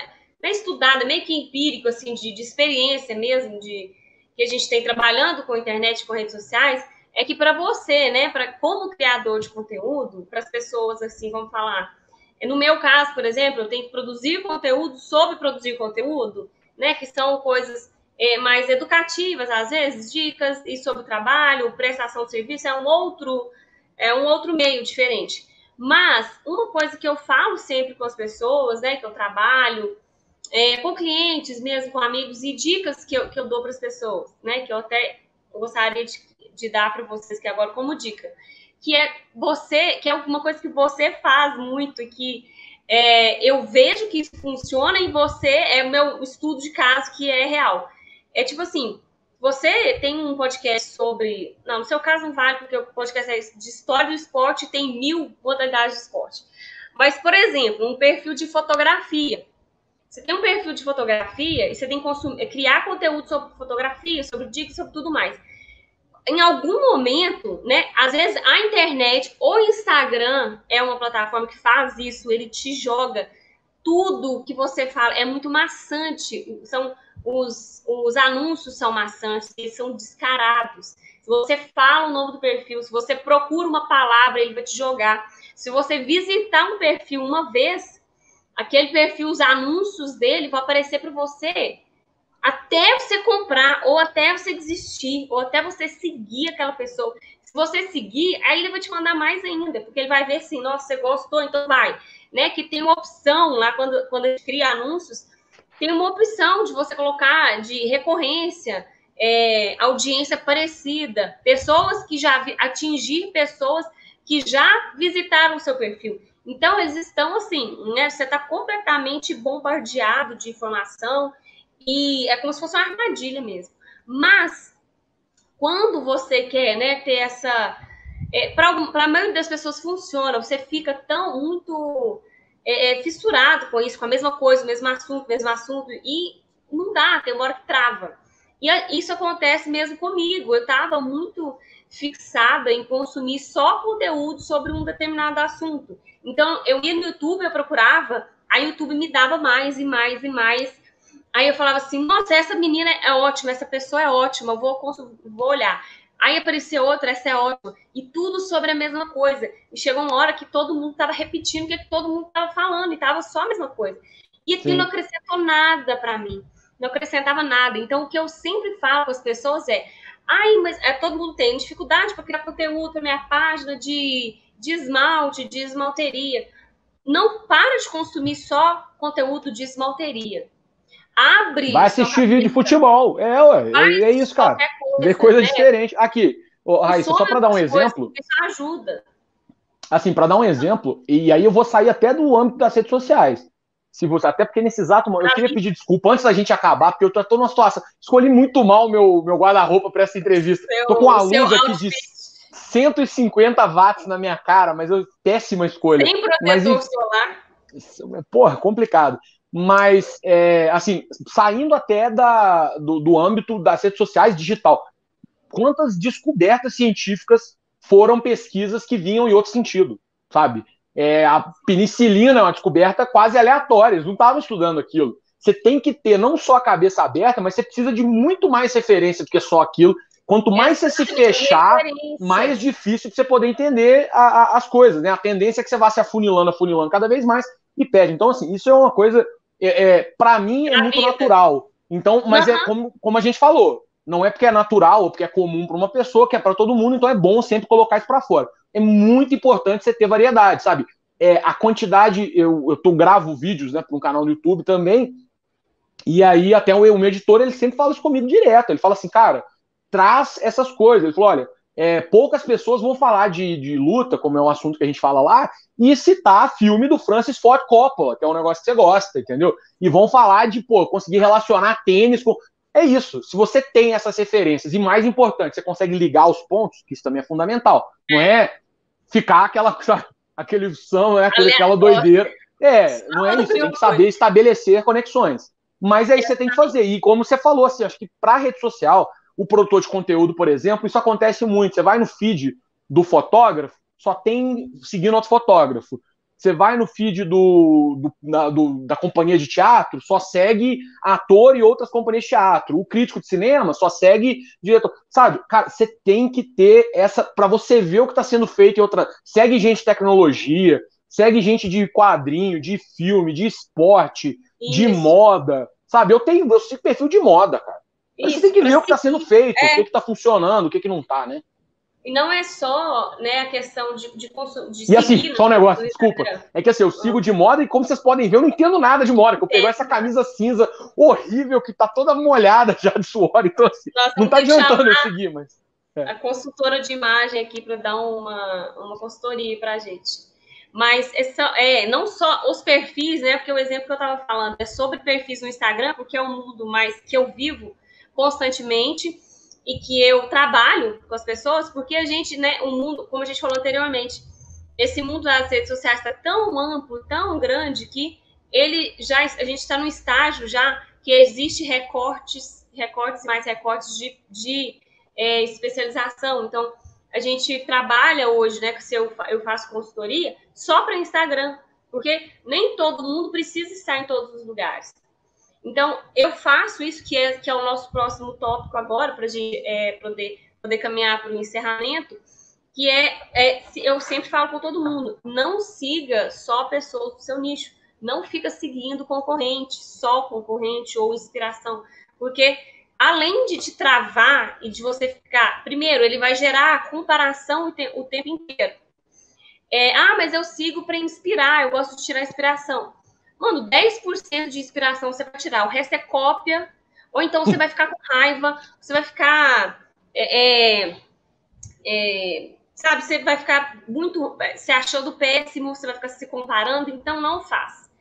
é estudado, é meio que empírico, assim, de experiência mesmo, que a gente tem trabalhando com internet, com redes sociais, é que para você, né, como criador de conteúdo, para as pessoas, assim, vamos falar... No meu caso, por exemplo, eu tenho que produzir conteúdo sobre produzir conteúdo, né, que são coisas mais educativas, às vezes, dicas e sobre trabalho, prestação de serviço, é um outro meio diferente. Mas uma coisa que eu falo sempre com as pessoas, né, que eu trabalho, com clientes mesmo, com amigos, e dicas que eu dou para as pessoas, né, que eu até gostaria de dar para vocês que agora como dica, que é uma coisa que você faz muito e que eu vejo que isso funciona em você, é o meu estudo de caso que é real. É tipo assim, você tem um podcast sobre... Não, no seu caso não vale, porque o podcast é de história do esporte e tem 1000 modalidades de esporte. Mas, por exemplo, um perfil de fotografia. Você tem um perfil de fotografia e você tem que criar conteúdo sobre fotografia, sobre dicas, sobre tudo mais. Em algum momento, né? Às vezes a internet ou o Instagram é uma plataforma que faz isso, ele te joga tudo que você fala, é muito maçante. Os anúncios são maçantes, eles são descarados. Se você fala o nome do perfil, se você procura uma palavra, ele vai te jogar. Se você visitar um perfil uma vez, aquele perfil, os anúncios dele vão aparecer para você até você comprar, ou até você desistir, ou até você seguir aquela pessoa. Se você seguir, aí ele vai te mandar mais ainda, porque ele vai ver assim, nossa, você gostou, então vai. Né? Que tem uma opção lá, quando a gente cria anúncios, tem uma opção de você colocar de recorrência, audiência parecida, pessoas que já atingir pessoas que já visitaram o seu perfil. Então, eles estão assim, né? Você está completamente bombardeado de informação, e é como se fosse uma armadilha mesmo. Mas, quando você quer, né, ter essa... para a maioria das pessoas funciona, você fica muito fissurado com isso, com a mesma coisa, o mesmo assunto, e não dá, tem uma hora que trava. E isso acontece mesmo comigo. Eu estava muito fixada em consumir só conteúdo sobre um determinado assunto. Então, eu ia no YouTube, eu procurava, aí o YouTube me dava mais e mais e mais. Aí eu falava assim, nossa, essa menina é ótima, essa pessoa é ótima, vou olhar. Aí apareceu outra, essa é ótima. E tudo sobre a mesma coisa. E chegou uma hora que todo mundo estava repetindo o que todo mundo estava falando, e estava só a mesma coisa. E aquilo não acrescentou nada para mim. Não acrescentava nada. Então, o que eu sempre falo com as pessoas mas todo mundo tem dificuldade para criar conteúdo para minha página de esmalte, de esmalteria. Não para de consumir só conteúdo de esmalteria. Vai assistir vídeo de futebol. É isso, cara. Ver coisa diferente. Aqui, Raíssa, só para dar um exemplo. Isso ajuda. Assim, para dar um exemplo, e aí eu vou sair até do âmbito das redes sociais. Até porque nesse exato momento, eu queria pedir desculpa antes da gente acabar, porque eu tô numa situação. Escolhi muito mal meu guarda-roupa para essa entrevista. Tô com uma luz aqui de 150 watts na minha cara, mas péssima escolha. Sem protetor solar. Porra, complicado. Mas, assim, saindo até do âmbito das redes sociais digital, quantas descobertas científicas foram pesquisas que vinham em outro sentido, sabe? A penicilina é uma descoberta quase aleatória, eles não estavam estudando aquilo. Você tem que ter não só a cabeça aberta, mas você precisa de muito mais referência do que só aquilo. Quanto mais você se fechar, mais difícil você poder entender as coisas, né? A tendência é que você vá se afunilando cada vez mais e perde. Então, assim, isso é uma coisa, para mim, é muito natural. Então, mas é como a gente falou, não é porque é natural ou porque é comum para uma pessoa, que é para todo mundo, então é bom sempre colocar isso para fora. É muito importante você ter variedade, sabe? A quantidade, eu gravo vídeos, né, para um canal no YouTube também, e aí até o meu editor, ele sempre fala isso comigo direto, ele fala assim, cara, traz essas coisas. Ele falou, olha, poucas pessoas vão falar de luta, como é um assunto que a gente fala lá, e citar filme do Francis Ford Coppola, que é um negócio que você gosta, entendeu? E vão falar de, conseguir relacionar tênis com... É isso, se você tem essas referências, e mais importante, você consegue ligar os pontos, que isso também é fundamental, não é ficar aquele som, aquela doideira. Não é isso, você tem que saber estabelecer conexões. Mas aí você tem que fazer, e como você falou, assim, acho que para rede social, o produtor de conteúdo, por exemplo, isso acontece muito. Você vai no feed do fotógrafo, só tem seguindo outro fotógrafo. Você vai no feed da companhia de teatro, só segue ator e outras companhias de teatro. O crítico de cinema só segue diretor. Sabe, cara, você tem que ter essa... Para você ver o que está sendo feito em outra... Segue gente de tecnologia, segue gente de quadrinho, de filme, de esporte, de moda. Sabe, eu sigo perfil de moda, cara. Mas você tem que ver o que está sendo feito, o que está funcionando, o que não está, né? E não é só, né, a questão de e assim, só um negócio, desculpa. É que assim, eu sigo de moda e como vocês podem ver, eu não entendo nada de moda. Eu pego essa camisa cinza horrível que tá toda molhada já de suor. Então assim, não tá adiantando eu seguir, mas... A consultora de imagem aqui para dar uma consultoria pra gente. Mas não só os perfis, né? Porque o exemplo que eu estava falando é sobre perfis no Instagram, porque é um mundo mais que eu vivo constantemente e que eu trabalho com as pessoas, porque a gente, né, o mundo, como a gente falou anteriormente, esse mundo das redes sociais está tão amplo, tão grande, que a gente está num estágio já que existe recortes e mais recortes de especialização. Então, a gente trabalha hoje, né, que eu faço consultoria só para Instagram, porque nem todo mundo precisa estar em todos os lugares. Então, eu faço isso, que é o nosso próximo tópico agora, para a gente poder caminhar para o encerramento, que eu sempre falo com todo mundo, não siga só pessoas do seu nicho, não fica seguindo concorrente, só concorrente ou inspiração, porque além de te travar e de você ficar... Primeiro, ele vai gerar comparação o tempo inteiro. Mas eu sigo para inspirar, eu gosto de tirar inspiração. Mano, 10% de inspiração você vai tirar, o resto é cópia, ou então você vai ficar com raiva, você vai ficar... sabe, você vai ficar muito... Você achando péssimo, você vai ficar se comparando, então não faz.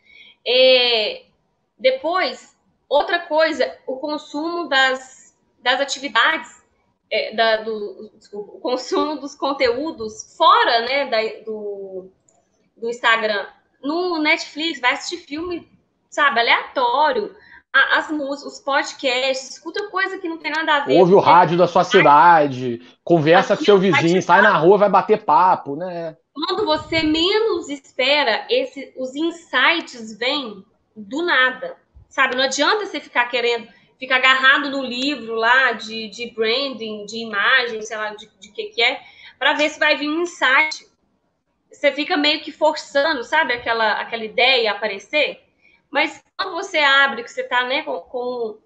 Depois, outra coisa, o consumo das atividades, o consumo dos conteúdos fora, né, do Instagram. No Netflix, vai assistir filme, sabe, aleatório, as músicas, os podcasts, escuta coisa que não tem nada a ver. Ouve o rádio da sua cidade, conversa com seu vizinho, sai na rua, vai bater papo, né? Quando você menos espera, os insights vêm do nada, sabe? Não adianta você ficar agarrado no livro lá de branding, de imagem, sei lá, de que é, para ver se vai vir um insight. Você fica meio que forçando, sabe, aquela ideia aparecer. Mas quando você abre, que você está, né, com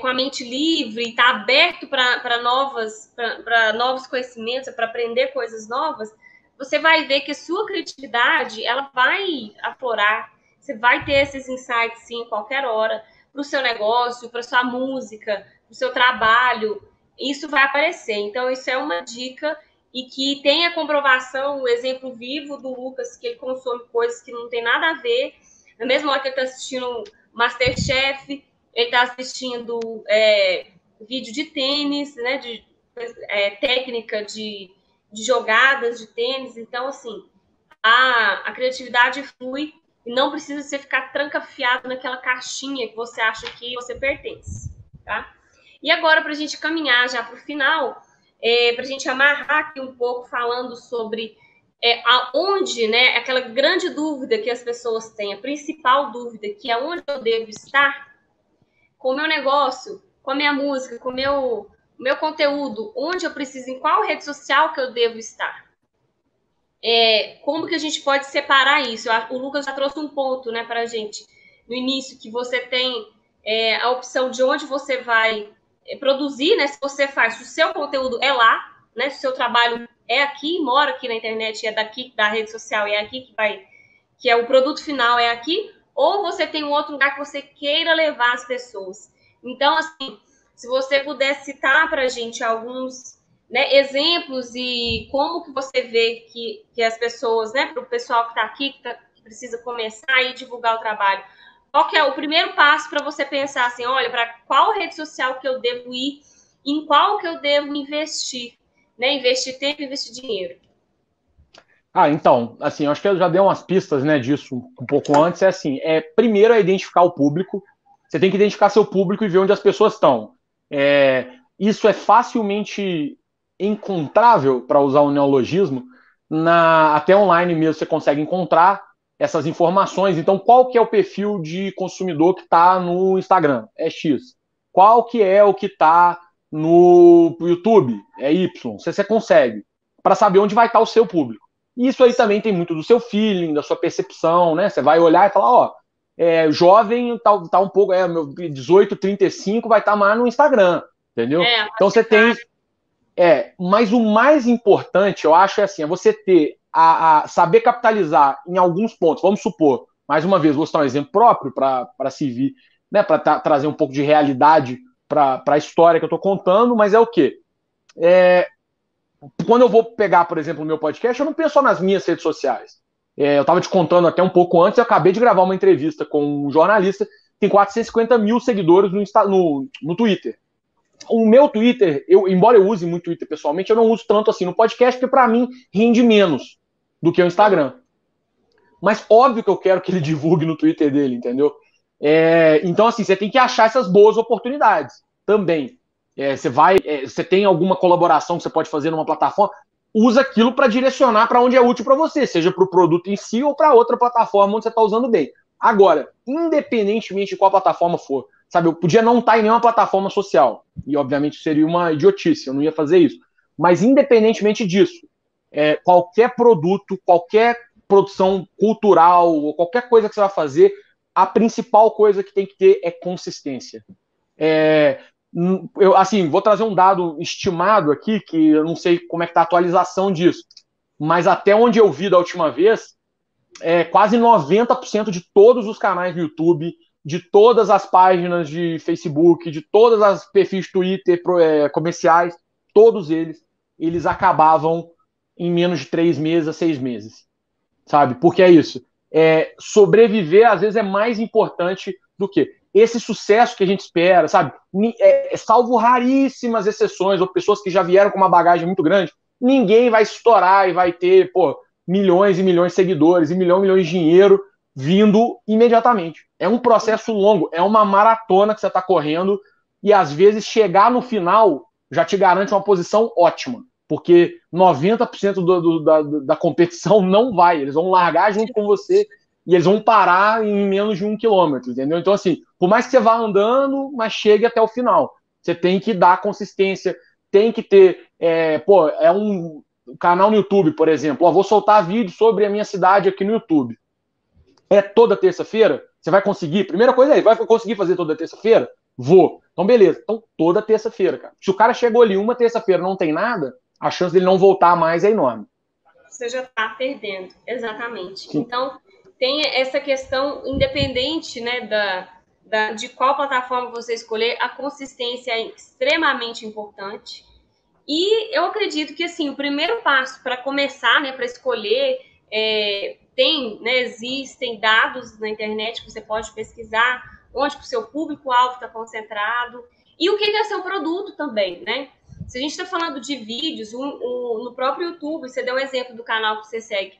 a mente livre e está aberto para novos conhecimentos, para aprender coisas novas, você vai ver que a sua criatividade ela vai aflorar. Você vai ter esses insights, sim, a qualquer hora, para o seu negócio, para sua música, para o seu trabalho. Isso vai aparecer. Então, isso é uma dica e que tem a comprovação, o exemplo vivo do Lucas, que ele consome coisas que não tem nada a ver. Na mesma hora que ele está assistindo MasterChef, ele está assistindo vídeo de tênis, né, técnica de jogadas de tênis. Então, assim, a criatividade flui e não precisa você ficar trancafiado naquela caixinha que você acha que você pertence, tá? E agora, para a gente caminhar já para o final, para a gente amarrar aqui um pouco falando sobre aonde, né, aquela grande dúvida que as pessoas têm, a principal dúvida, que é onde eu devo estar com o meu negócio, com a minha música, com o meu conteúdo, onde eu preciso, em qual rede social que eu devo estar. Como que a gente pode separar isso? O Lucas já trouxe um ponto, né, para a gente no início, que você tem a opção de onde você vai produzir, né? Se você se o seu conteúdo é lá, né? Se o seu trabalho é aqui, mora aqui na internet, é daqui, da rede social, é aqui que é o produto final, é aqui, ou você tem um outro lugar que você queira levar as pessoas. Então, assim, se você puder citar para a gente alguns, né, exemplos e como que você vê que as pessoas, né, para o pessoal que está aqui, que precisa começar e divulgar o trabalho, qual que é o primeiro passo para você pensar assim, olha, para qual rede social que eu devo ir, em qual que eu devo investir, né, investir tempo e investir dinheiro? Então, assim, eu acho que eu já dei umas pistas, né, disso um pouco antes, primeiro é identificar o público, você tem que identificar seu público e ver onde as pessoas estão. isso é facilmente encontrável, para usar um neologismo, até online mesmo você consegue encontrar essas informações. Então, qual que é o perfil de consumidor que está no Instagram? É X. Qual que é o que está no YouTube? É Y. Você consegue, para saber onde vai estar o seu público. E isso aí também tem muito do seu feeling, da sua percepção, né? Você vai olhar e falar, ó, jovem tá um pouco, meu 18, 35 vai estar mais no Instagram, entendeu? Então você tem... mas o mais importante, eu acho, é assim, é você ter saber capitalizar em alguns pontos. Vamos supor, mais uma vez, vou citar um exemplo próprio para servir, né, para trazer um pouco de realidade para a história que eu estou contando, mas é o quê? Quando eu vou pegar, por exemplo, o meu podcast, eu não penso só nas minhas redes sociais. Eu estava te contando até um pouco antes, eu acabei de gravar uma entrevista com um jornalista que tem 450 mil seguidores no Twitter. O meu Twitter, embora eu use muito Twitter pessoalmente, eu não uso tanto assim no podcast, porque para mim rende menos do que o Instagram. Mas óbvio que eu quero que ele divulgue no Twitter dele, entendeu? Então, assim, você tem que achar essas boas oportunidades também. Você tem alguma colaboração que você pode fazer numa plataforma, usa aquilo para direcionar para onde é útil para você, seja para o produto em si ou para outra plataforma onde você está usando bem. Agora, independentemente de qual plataforma for, sabe, eu podia não estar em nenhuma plataforma social, e obviamente seria uma idiotice, eu não ia fazer isso. Mas independentemente disso, qualquer produto, qualquer produção cultural, ou qualquer coisa que você vai fazer, a principal coisa que tem que ter é consistência. Assim, vou trazer um dado estimado aqui, que eu não sei como é que está a atualização disso, mas até onde eu vi da última vez, quase 90% de todos os canais do YouTube, de todas as páginas de Facebook, de todas as perfis de Twitter comerciais, todos eles acabavam em menos de 3 meses a 6 meses. Sabe? Porque é isso. Sobreviver, às vezes, é mais importante do que esse sucesso que a gente espera, sabe? Salvo raríssimas exceções ou pessoas que já vieram com uma bagagem muito grande, ninguém vai estourar e vai ter, milhões e milhões de seguidores e milhões de dinheiro vindo imediatamente. É um processo longo, é uma maratona que você está correndo e, às vezes, chegar no final já te garante uma posição ótima, porque 90% da competição não vai, eles vão largar junto com você e eles vão parar em menos de 1 quilômetro, entendeu? Então, assim, por mais que você vá andando, mas chegue até o final. Você tem que dar consistência, tem que ter, um canal no YouTube, por exemplo, vou soltar vídeo sobre a minha cidade aqui no YouTube. Toda terça-feira? Você vai conseguir? Primeira coisa aí, vai conseguir fazer toda terça-feira? Vou. Então, beleza. Então, toda terça-feira, cara. Se o cara chegou ali uma terça-feira não tem nada, a chance dele não voltar mais é enorme. Você já está perdendo, exatamente. Sim. Então, tem essa questão, independente, né, de qual plataforma você escolher, a consistência é extremamente importante. E eu acredito que, assim, o primeiro passo para começar, né, para escolher, existem dados na internet que você pode pesquisar, onde o seu público-alvo está concentrado, e o que é seu produto também, né? Se a gente está falando de vídeos, no próprio YouTube, você deu um exemplo do canal que você segue,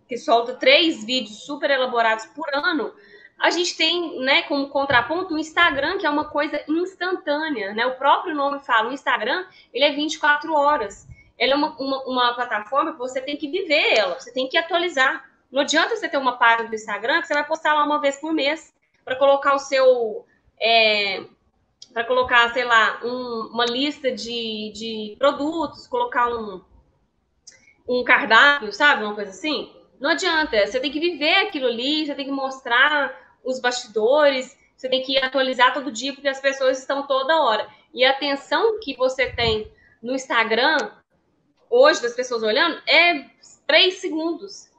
que solta 3 vídeos super elaborados por ano, a gente tem, né, como contraponto o Instagram, que é uma coisa instantânea, né? O próprio nome fala, o Instagram, ele é 24 horas. Ele é uma plataforma que você tem que viver ela, você tem que atualizar. Não adianta você ter uma página do Instagram que você vai postar lá uma vez por mês para colocar o seu... para colocar, sei lá, uma lista de produtos, colocar um cardápio, sabe? Uma coisa assim. Não adianta, você tem que viver aquilo ali, você tem que mostrar os bastidores, você tem que atualizar todo dia, porque as pessoas estão toda hora. E a atenção que você tem no Instagram, hoje, das pessoas olhando, é 3 segundos.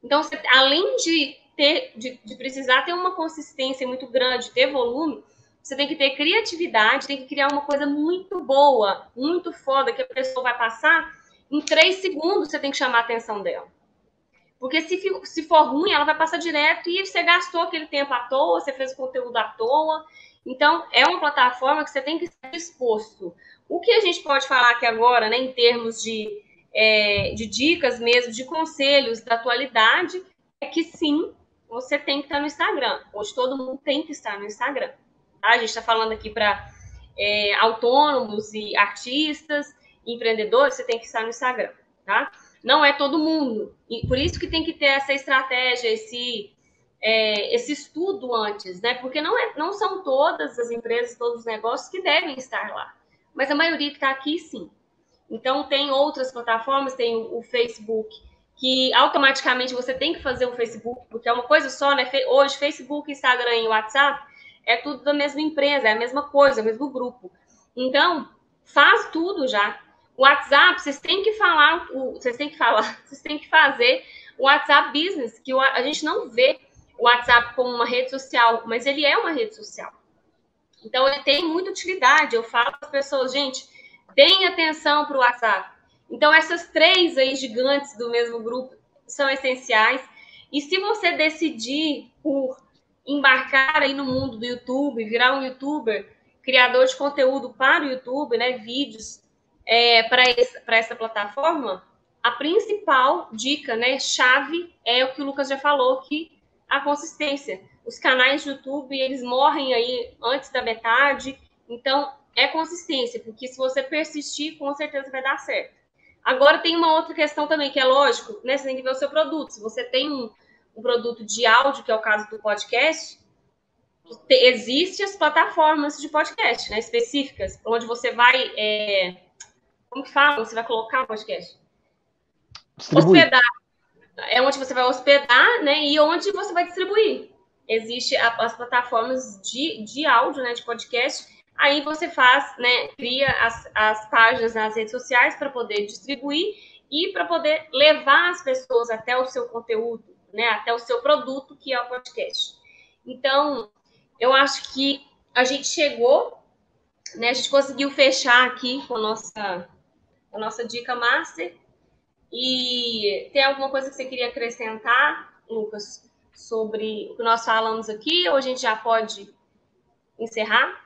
Então, você, além de precisar ter uma consistência muito grande, ter volume, você tem que ter criatividade, tem que criar uma coisa muito boa, muito foda, que a pessoa vai passar, em 3 segundos você tem que chamar a atenção dela. Porque se for ruim, ela vai passar direto e você gastou aquele tempo à toa, você fez o conteúdo à toa. Então, é uma plataforma que você tem que estar disposto. O que a gente pode falar aqui agora, né, em termos de dicas mesmo, de conselhos da atualidade, é que sim, você tem que estar no Instagram. Hoje todo mundo tem que estar no Instagram. Tá? A gente está falando aqui para autônomos e artistas, empreendedores, você tem que estar no Instagram, tá? Não é todo mundo. E por isso que tem que ter essa estratégia, esse estudo antes, né? Porque não são todas as empresas, todos os negócios que devem estar lá. Mas a maioria que está aqui, sim. Então, tem outras plataformas, tem o Facebook, que automaticamente você tem que fazer o Facebook, porque é uma coisa só, né? Hoje, Facebook, Instagram e WhatsApp é tudo da mesma empresa, é a mesma coisa, é o mesmo grupo. Então, faz tudo já. O WhatsApp, vocês têm que fazer o WhatsApp Business, que a gente não vê o WhatsApp como uma rede social, mas ele é uma rede social. Então, ele tem muita utilidade. Eu falo para as pessoas, gente, deem atenção para o WhatsApp. Então, essas 3 aí gigantes do mesmo grupo são essenciais. E se você decidir por embarcar aí no mundo do YouTube, virar um youtuber, criador de conteúdo para o YouTube, né, vídeos para essa plataforma, a principal dica, né, chave, é o que o Lucas já falou, que a consistência. Os canais de YouTube, eles morrem aí antes da metade, então é consistência, porque se você persistir, com certeza vai dar certo. Agora tem uma outra questão também, que é lógico, né, você tem que ver o seu produto. Se você tem um produto de áudio, que é o caso do podcast, existem as plataformas de podcast, né, específicas, onde você vai, como que fala? Você vai colocar o podcast? Hospedar. É onde você vai hospedar, né, e onde você vai distribuir. Existem as plataformas de áudio, né, de podcast. Aí você faz, né, cria as páginas nas redes sociais para poder distribuir e para poder levar as pessoas até o seu conteúdo, né, até o seu produto, que é o podcast. Então, eu acho que a gente chegou, né, a gente conseguiu fechar aqui com a nossa dica master. E tem alguma coisa que você queria acrescentar, Lucas, sobre o que nós falamos aqui, ou a gente já pode encerrar?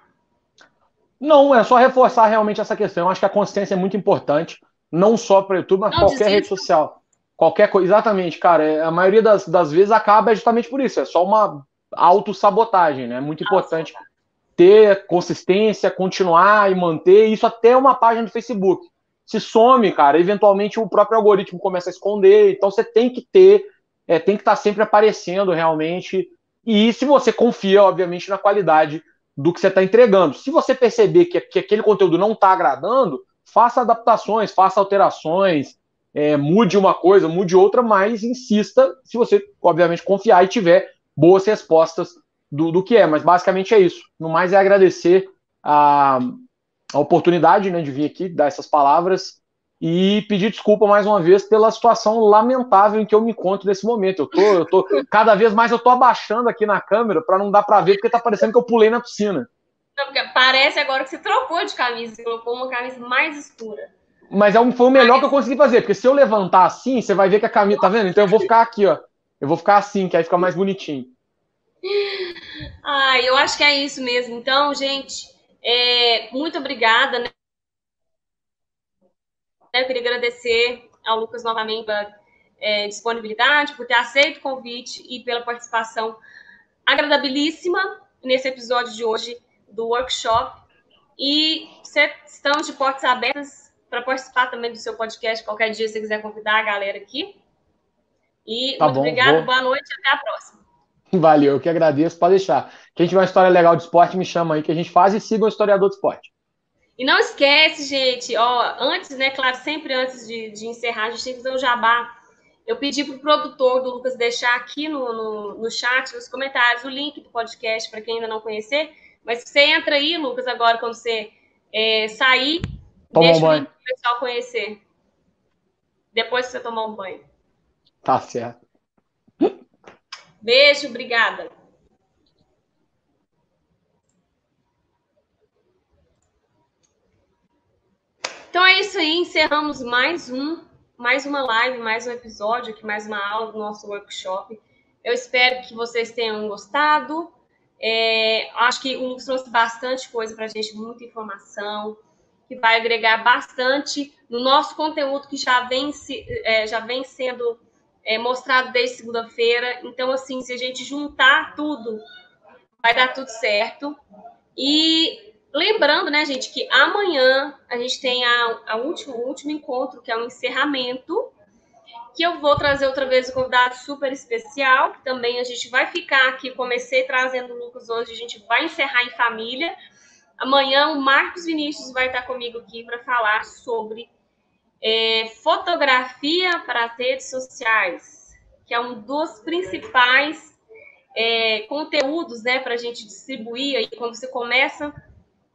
Não, é só reforçar realmente essa questão. Eu acho que a consistência é muito importante, não só para o YouTube, mas qualquer rede social. Qualquer coisa. Exatamente, cara. A maioria das vezes acaba justamente por isso. É só uma autossabotagem, né? É muito importante ter consistência, continuar e manter isso até uma página do Facebook. Se some, cara, eventualmente o próprio algoritmo começa a esconder, então você tem que ter, tem que estar sempre aparecendo realmente, e se você confia, obviamente, na qualidade do que você está entregando. Se você perceber que aquele conteúdo não está agradando, faça adaptações, faça alterações, mude uma coisa, mude outra, mas insista se você, obviamente, confiar e tiver boas respostas do que é, mas basicamente é isso. No mais é agradecer a oportunidade, né, de vir aqui dar essas palavras e pedir desculpa mais uma vez pela situação lamentável em que eu me encontro nesse momento. Eu tô cada vez mais eu tô abaixando aqui na câmera para não dar para ver, porque tá parecendo que eu pulei na piscina. Não, porque parece agora que você trocou de camisa, você colocou uma camisa mais escura. Mas foi o melhor que eu consegui fazer, porque se eu levantar assim, você vai ver que a camisa, tá vendo? Então eu vou ficar aqui, ó. Eu vou ficar assim, que aí fica mais bonitinho. Eu acho que é isso mesmo. Então, gente, muito obrigada, né? Eu queria agradecer ao Lucas novamente pela disponibilidade, por ter aceito o convite e pela participação agradabilíssima nesse episódio de hoje do workshop. E estamos de portas abertas para participar também do seu podcast. Qualquer dia, se você quiser convidar a galera aqui. E muito obrigada, boa noite e até a próxima. Valeu, eu que agradeço, pode deixar. Quem tiver uma história legal de esporte, me chama aí que a gente faz e siga o historiador de esporte. E não esquece, gente, antes, né, claro, sempre antes de encerrar, a gente tem que fazer um jabá. Eu pedi pro produtor do Lucas deixar aqui no chat, nos comentários, o link do podcast para quem ainda não conhecer. Mas você entra aí, Lucas, agora quando você sair, deixa o link para o pessoal conhecer. Depois que você tomar um banho. Tá certo. Beijo, obrigada. Então é isso aí, encerramos mais uma live, mais um episódio, aqui, mais uma aula do nosso workshop. Eu espero que vocês tenham gostado. Acho que o Lucas trouxe bastante coisa para a gente, muita informação, que vai agregar bastante no nosso conteúdo que já vem sendo mostrado desde segunda-feira. Então, assim, se a gente juntar tudo, vai dar tudo certo. E Lembrando, né, gente, que amanhã a gente tem o último encontro, que é o encerramento, que eu vou trazer outra vez um convidado super especial, que também a gente vai ficar aqui, comecei trazendo o Lucas hoje, a gente vai encerrar em família. Amanhã o Marcos Vinícius vai estar comigo aqui para falar sobre fotografia para as redes sociais, que é um dos principais conteúdos, né, para a gente distribuir. Aí, quando você começa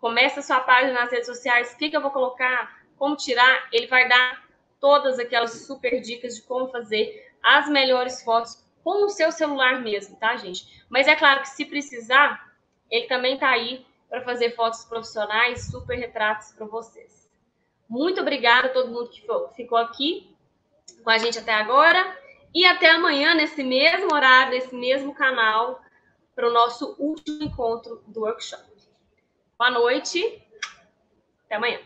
a sua página nas redes sociais, o que eu vou colocar, como tirar, ele vai dar todas aquelas super dicas de como fazer as melhores fotos com o seu celular mesmo, tá, gente? Mas é claro que se precisar, ele também tá aí para fazer fotos profissionais, super retratos para vocês. Muito obrigada a todo mundo que ficou aqui com a gente até agora. E até amanhã, nesse mesmo horário, nesse mesmo canal, para o nosso último encontro do workshop. Boa noite. Até amanhã.